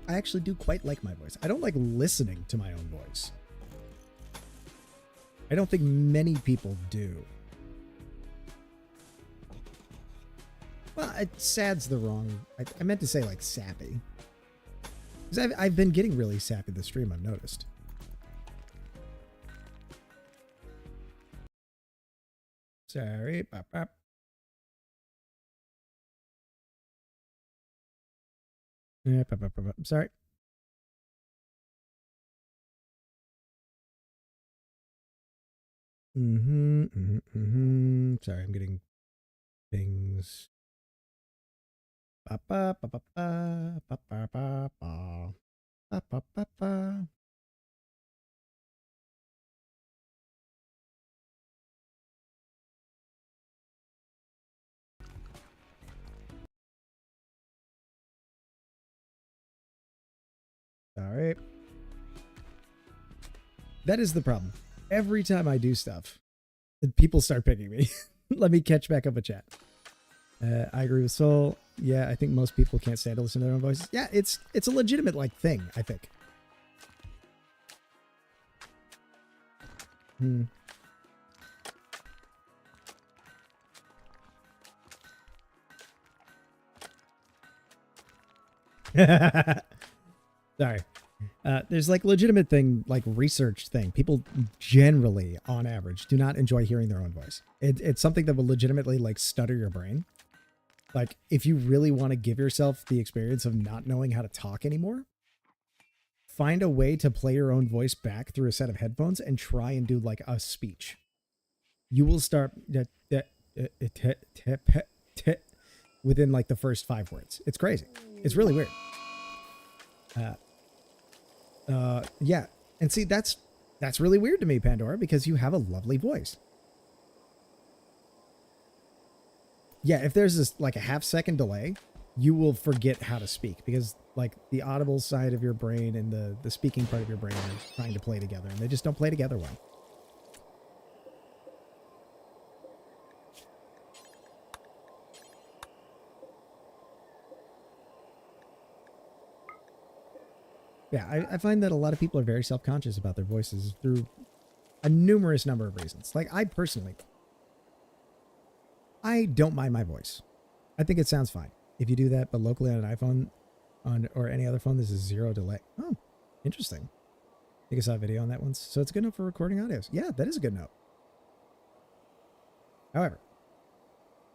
I actually do quite like my voice. I don't like listening to my own voice. I don't think many people do. Well, sad's the wrong... I meant to say, like, sappy. Because I've been getting really sappy this stream, I've noticed. Sorry. Bop, bop. Yeah, bop, bop, bop, bop. Sorry. Sorry, I'm getting things. Ba ba ba ba ba ba ba ba ba ba ba ba. Sorry. That is the problem. Every time I do stuff, people start picking me. Let me catch back up a chat. I agree with Soul. Yeah, I think most people can't stand to listen to their own voices. Yeah, it's a legitimate like thing, I think. Sorry. There's like legitimate thing, like research thing. People generally, on average, do not enjoy hearing their own voice. It's something that will legitimately like stutter your brain. Like if you really want to give yourself the experience of not knowing how to talk anymore, find a way to play your own voice back through a set of headphones and try and do like a speech. You will start within like the first 5 words. It's crazy. It's really weird. Yeah. And see, that's really weird to me, Pandora, because you have a lovely voice. Yeah, if there's this like a half-second delay, you will forget how to speak because like the audible side of your brain and the speaking part of your brain are trying to play together and they just don't play together well. Yeah, I find that a lot of people are very self-conscious about their voices through a numerous number of reasons. Like I personally, I don't mind my voice. I think it sounds fine. If you do that, but locally on an iPhone or any other phone, this is 0 delay. Oh, interesting. I think I saw a video on that once. So it's good enough for recording audios. Yeah, that is a good note. However,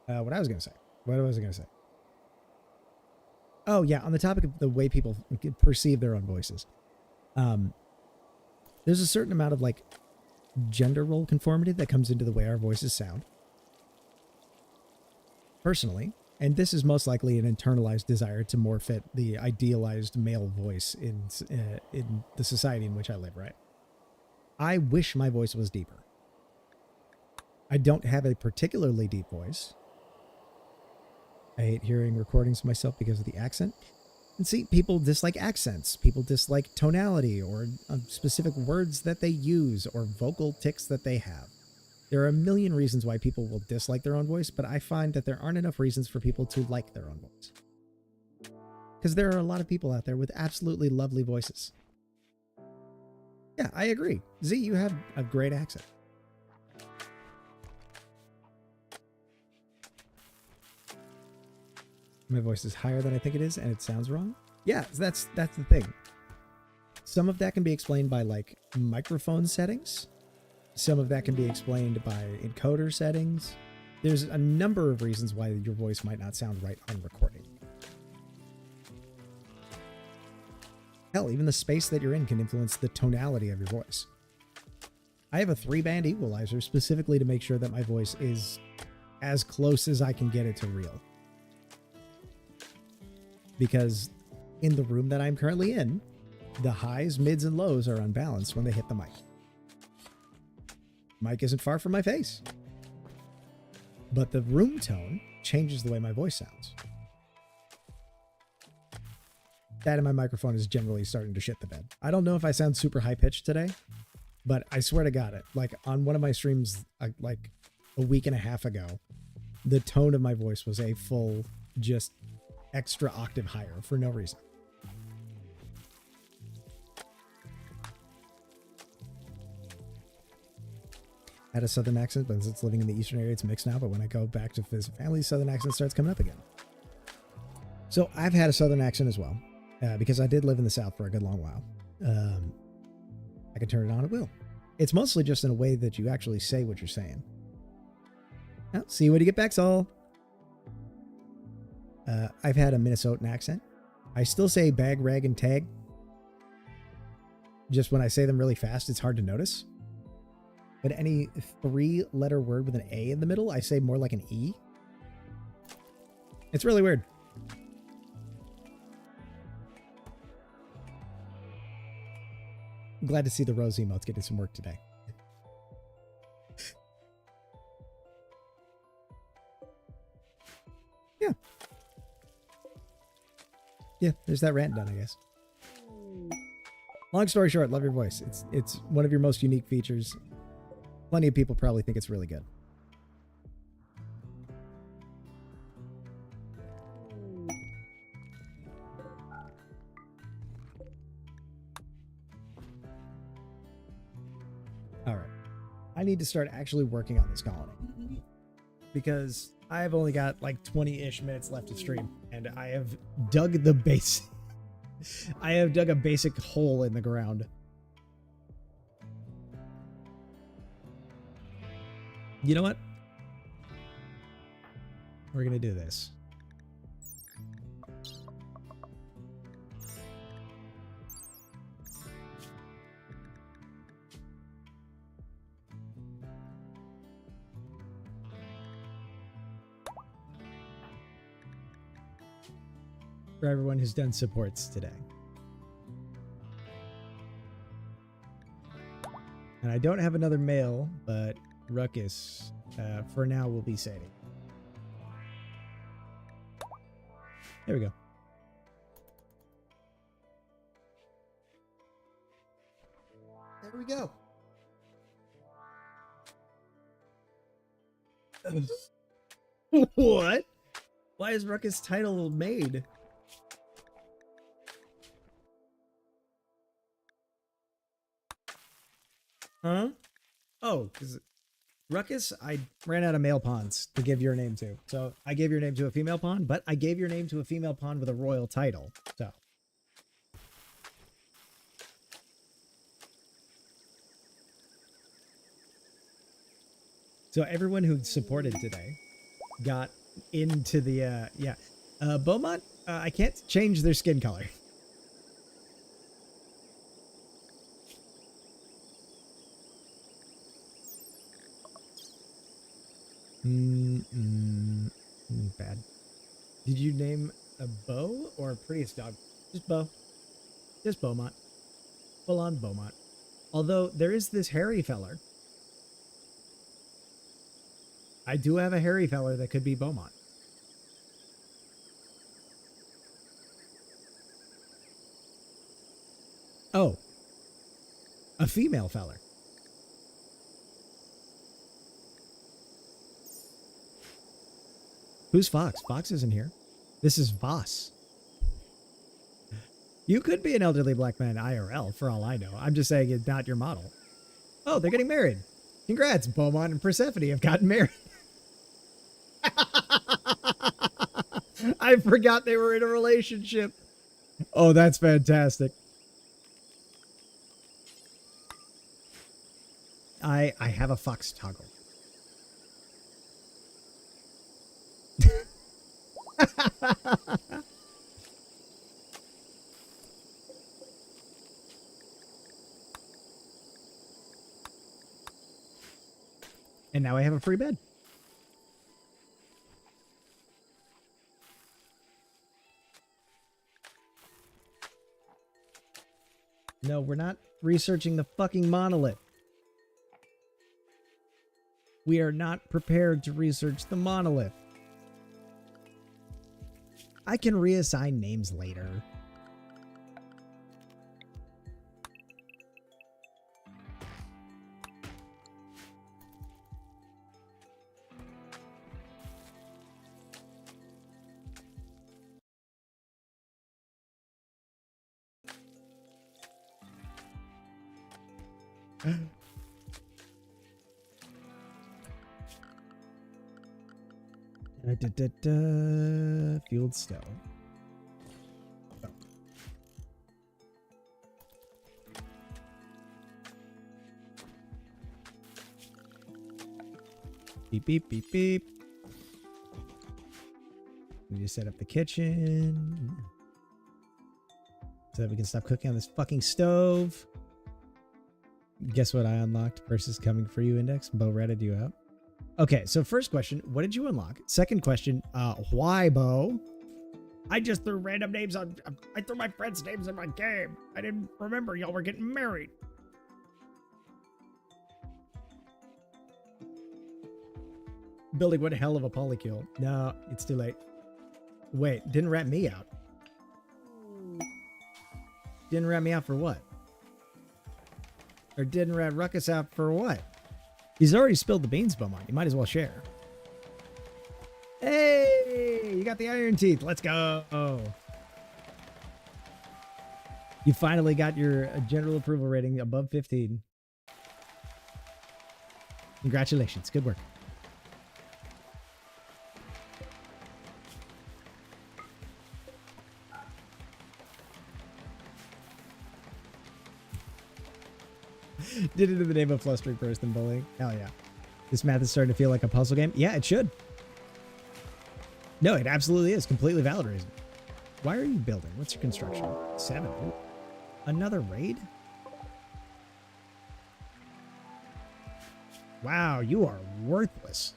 what was I going to say? Oh, yeah. On the topic of the way people perceive their own voices. There's a certain amount of like gender role conformity that comes into the way our voices sound. Personally, and this is most likely an internalized desire to more fit the idealized male voice in the society in which I live, right? I wish my voice was deeper. I don't have a particularly deep voice. I hate hearing recordings of myself because of the accent. And see, people dislike accents. People dislike tonality or specific words that they use or vocal tics that they have. There are a million reasons why people will dislike their own voice, but I find that there aren't enough reasons for people to like their own voice. Because there are a lot of people out there with absolutely lovely voices. Yeah, I agree. Z, you have a great accent. My voice is higher than I think it is, and it sounds wrong. Yeah, that's the thing. Some of that can be explained by like microphone settings. Some of that can be explained by encoder settings. There's a number of reasons why your voice might not sound right on recording. Hell, even the space that you're in can influence the tonality of your voice. I have a 3-band equalizer specifically to make sure that my voice is as close as I can get it to real. Because in the room that I'm currently in, the highs, mids, and lows are unbalanced when they hit the mic. mic isn't far from my face. But the room tone changes the way my voice sounds. That and my microphone is generally starting to shit the bed. I don't know if I sound super high pitched today, but I swear to God, like on one of my streams, like a week and a half ago, the tone of my voice was a full, just extra octave higher for no reason. Had a southern accent, but since living in the eastern area, it's mixed now. But when I go back to visit family, southern accent starts coming up again. So I've had a southern accent as well, because I did live in the south for a good long while. I can turn it on at will. It's mostly just in a way that you actually say what you're saying. Now, see you when you get back, Saul. I've had a Minnesotan accent. I still say bag, rag, and tag. Just when I say them really fast, it's hard to notice. But any 3-letter word with an A in the middle, I say more like an E. It's really weird. I'm glad to see the Rose emotes getting some work today. Yeah. Yeah, there's that rant done, I guess. Long story short, love your voice. It's one of your most unique features. Plenty of people probably think it's really good. All right. I need to start actually working on this colony, because I've only got like 20-ish minutes left to stream, and I have dug the base. I have dug a basic hole in the ground. You know what? We're going to do this. For everyone who's done supports today. And I don't have another male, but Ruckus, for now, will be Sadie. There we go. There we go. What? Why is Ruckus title made? Huh? Oh, because Ruckus, I ran out of male pawns to give your name to. So I gave your name to a female pawn, but I gave your name to a female pawn with a royal title. So everyone who supported today got into the, yeah. Beaumont, I can't change their skin color. Bad. Did you name a Beau or a prettiest dog? Just Beau. Just Beaumont. Full on Beaumont. Although there is this hairy feller. I do have a hairy feller that could be Beaumont. Oh. A female feller. Who's Fox? Fox isn't here. This is Voss. You could be an elderly black man IRL, for all I know. I'm just saying it's not your model. Oh, they're getting married. Congrats, Beaumont and Persephone have gotten married. I forgot they were in a relationship. Oh, that's fantastic. I have a Fox toggle. And now I have a free bed. No, we're not researching the fucking monolith. We are not prepared to research the monolith. I can reassign names later. Fueled stove. Oh. Beep, beep, beep, beep. We need to set up the kitchen so that we can stop cooking on this fucking stove. Guess what I unlocked versus coming for you index? Bo ratted you out. Okay, so first question, what did you unlock? Second question, why, Bo? I just threw random names on... I threw my friends' names in my game. I didn't remember y'all were getting married. Building one hell of a polykill. No, it's too late. Wait, didn't rat me out. Didn't rat me out for what? Or didn't rat Ruckus out for what? He's already spilled the beans, Beaumont. You might as well share. Hey, you got the iron teeth. Let's go. You finally got your general approval rating above 15. Congratulations. Good work. Did it in the name of flustering person bullying. Hell yeah. This math is starting to feel like a puzzle game. Yeah, it should. No, it absolutely is. Completely valid reason. Why are you building? What's your construction? 7. Ooh. Another raid? Wow, you are worthless.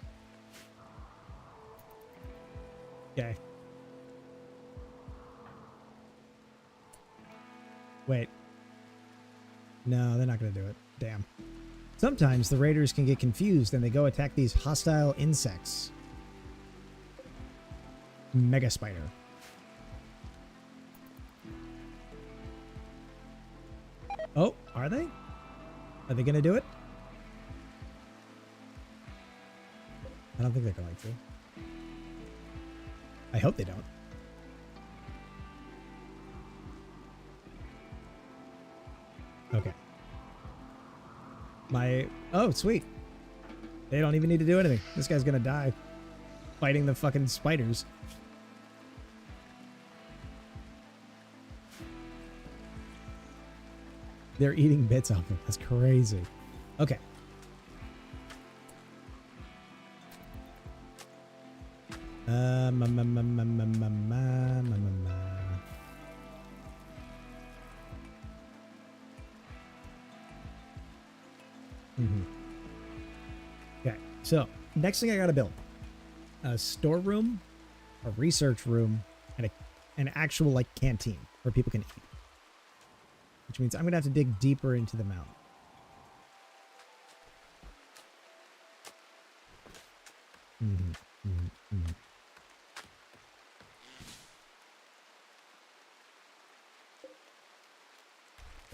Okay. Wait. No, they're not going to do it. Damn. Sometimes the raiders can get confused and they go attack these hostile insects. Mega spider. Oh, are they? Are they going to do it? I don't think they're going to. I hope they don't. Okay. Oh, sweet. They don't even need to do anything. This guy's gonna die fighting the fucking spiders. They're eating bits off him. That's crazy. Okay. Okay, so next thing I gotta build a storeroom, a research room, and an actual like canteen where people can eat. Which means I'm gonna have to dig deeper into the mountain.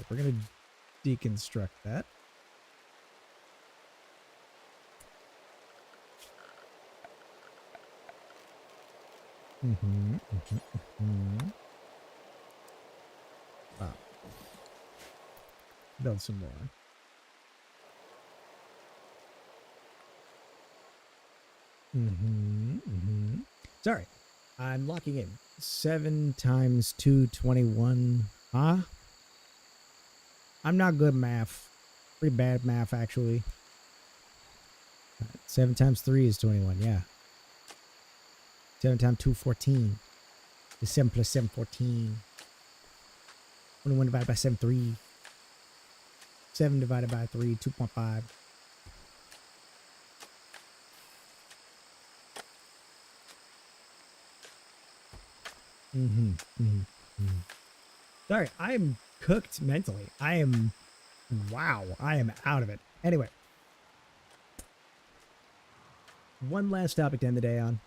We're gonna deconstruct that. Wow. Build some more. Sorry, I'm locking in. 7 times 2, 21. Huh? I'm not good at math. Pretty bad at math, actually. 7 times 3 is 21, yeah. 7 times 2, 14. The 7 plus 7, 14. 21 divided by 7, 3. 7 divided by 3, 2.5. Sorry, I am cooked mentally. Wow, I am out of it. Anyway. one last topic to end the day on.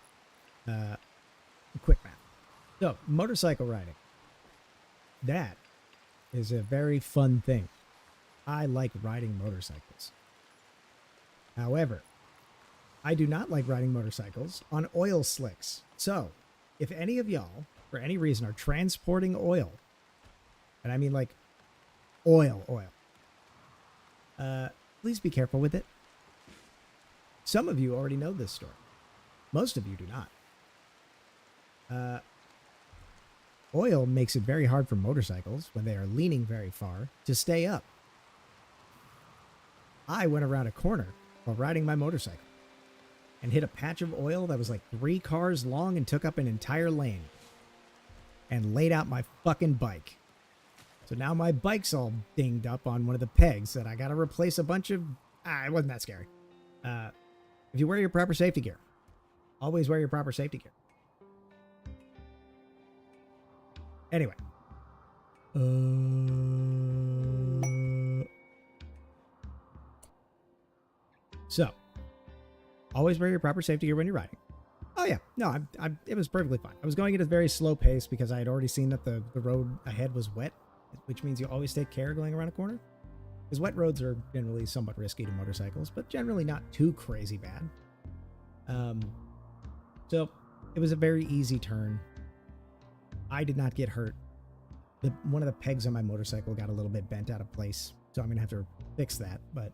Quick math. So, motorcycle riding. That is a very fun thing. I like riding motorcycles. However, I do not like riding motorcycles on oil slicks. So, if any of y'all, for any reason, are transporting oil, and I mean like oil, please be careful with it. Some of you already know this story. Most of you do not. Oil makes it very hard for motorcycles when they are leaning very far to stay up. I went around a corner while riding my motorcycle and hit a patch of oil that was like 3 cars long and took up an entire lane and laid out my fucking bike. So now my bike's all dinged up on one of the pegs that I got to replace a bunch of... it wasn't that scary. If you wear your proper safety gear, always wear your proper safety gear. Anyway. So, always wear your proper safety gear when you're riding. Oh yeah, no, it was perfectly fine. I was going at a very slow pace because I had already seen that the road ahead was wet, which means you always take care going around a corner. Because wet roads are generally somewhat risky to motorcycles, but generally not too crazy bad. So it was a very easy turn. I did not get hurt. One of the pegs on my motorcycle got a little bit bent out of place, so I'm going to have to fix that. But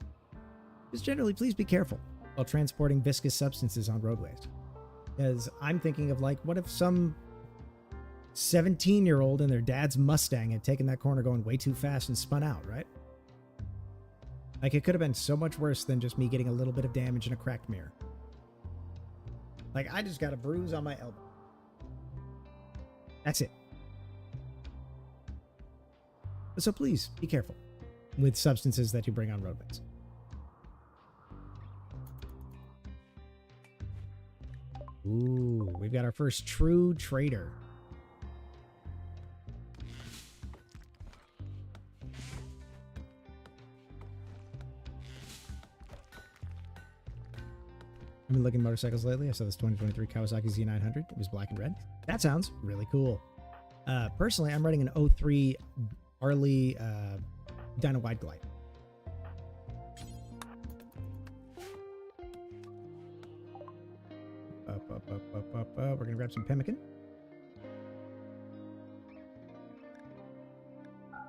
just generally, please be careful while transporting viscous substances on roadways. Because I'm thinking of like, what if some 17-year-old in their dad's Mustang had taken that corner going way too fast and spun out, right? Like, it could have been so much worse than just me getting a little bit of damage and a cracked mirror. Like, I just got a bruise on my elbow. That's it. So please, be careful with substances that you bring on roadways. Ooh, we've got our first true trader. I've been looking at motorcycles lately. I saw this 2023 Kawasaki Z900. It was black and red. That sounds really cool. Personally, I'm riding an 03 Harley Dyna Wide Glide. We're going to grab some pemmican.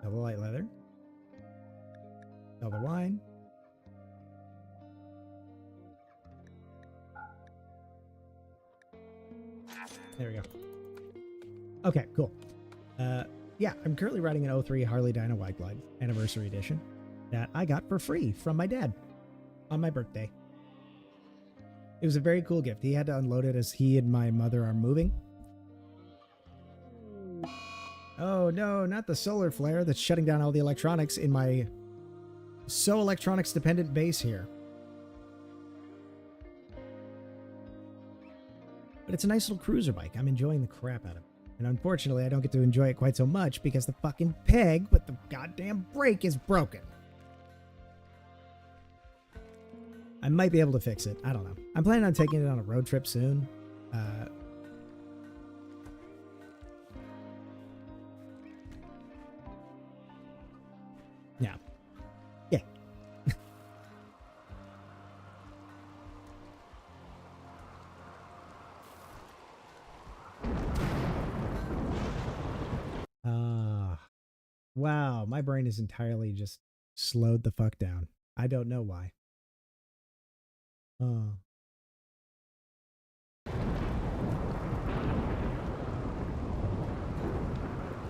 Double light leather. Double wine. There we go. Okay, cool. Yeah, I'm currently riding an 03 Harley Dyna Wide Glide Anniversary Edition that I got for free from my dad on my birthday. It was a very cool gift. He had to unload it as he and my mother are moving. Oh no, not the solar flare that's shutting down all the electronics in my so electronics dependent base here. But it's a nice little cruiser bike. I'm enjoying the crap out of it. And unfortunately, I don't get to enjoy it quite so much because the fucking peg with the goddamn brake is broken. I might be able to fix it. I don't know. I'm planning on taking it on a road trip soon. Yeah. Yeah. Wow. My brain is entirely just slowed the fuck down. I don't know why.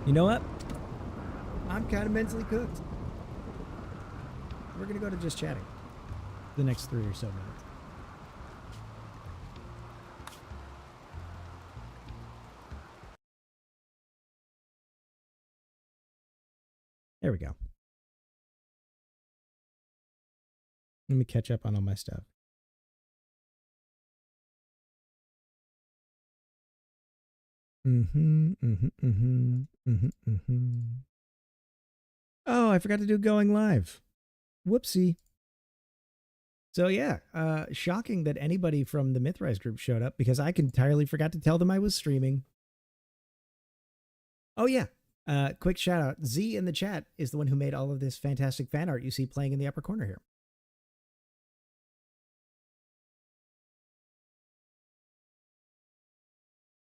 You know what? I'm kind of mentally cooked. We're going to go to just chatting the next 3 or so minutes. There we go. Let me catch up on all my stuff. Oh, I forgot to do going live. Whoopsie. So yeah, shocking that anybody from the Mythrise group showed up because I entirely forgot to tell them I was streaming. Oh yeah, quick shout out. Z in the chat is the one who made all of this fantastic fan art you see playing in the upper corner here.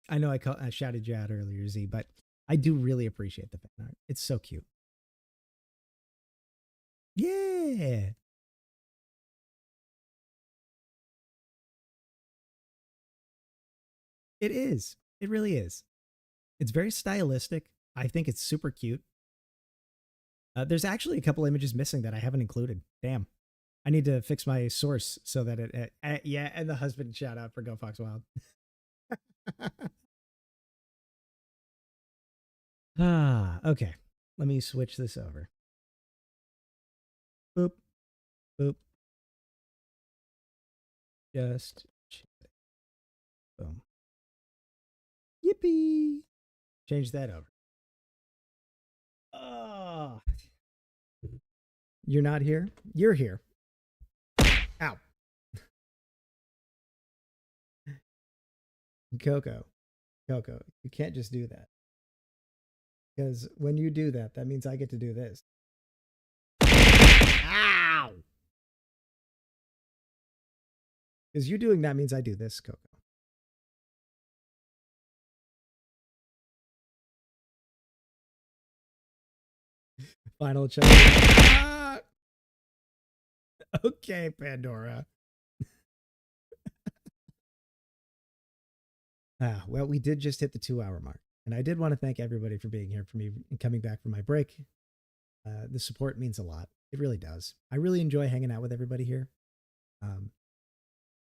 I know I shouted you out earlier, Z, but I do really appreciate the fan art. It's so cute. Yeah. It is. It really is. It's very stylistic. I think it's super cute. There's actually a couple images missing that I haven't included. Damn. I need to fix my source so that yeah, and the husband shout out for Go Fox Wild. Okay. Let me switch this over. Boop. Boop. Just boom. Yippee. Change that over. Oh. You're not here? You're here. Ow. Coco. Coco, you can't just do that. Because when you do that, that means I get to do this. Ow! Because you doing that means I do this, Coco. Final check. Ah! Okay, Pandora. Well, we did just hit the 2-hour mark. And I did want to thank everybody for being here for me and coming back from my break. The support means a lot. It really does. I really enjoy hanging out with everybody here.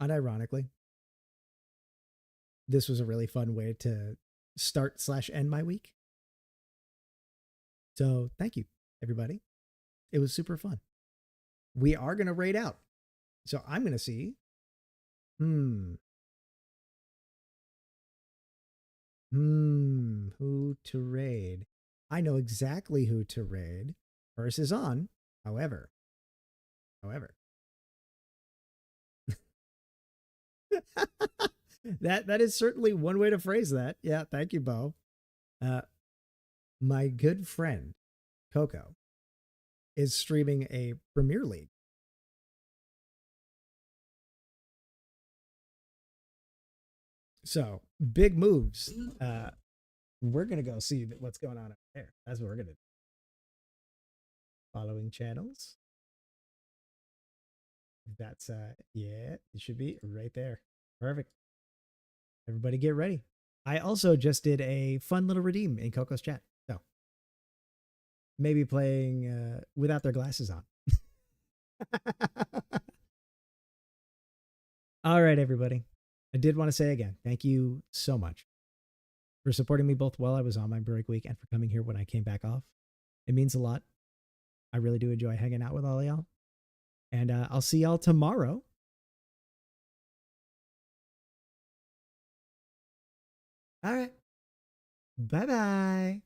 Unironically, this was a really fun way to start/end my week. So thank you, everybody. It was super fun. We are going to raid out. So I'm going to see. Who to raid? I know exactly who to raid. Purse is on. However. that is certainly one way to phrase that. Yeah, thank you, Bo. My good friend, Coco, is streaming a Premier League. So, big moves. We're going to go see what's going on up there. That's what we're going to do. Following channels. That's, yeah, it should be right there. Perfect. Everybody get ready. I also just did a fun little redeem in Coco's chat. So, maybe playing without their glasses on. All right, everybody. I did want to say again, thank you so much for supporting me both while I was on my break week and for coming here when I came back off. It means a lot. I really do enjoy hanging out with all y'all. And I'll see y'all tomorrow. All right. Bye-bye.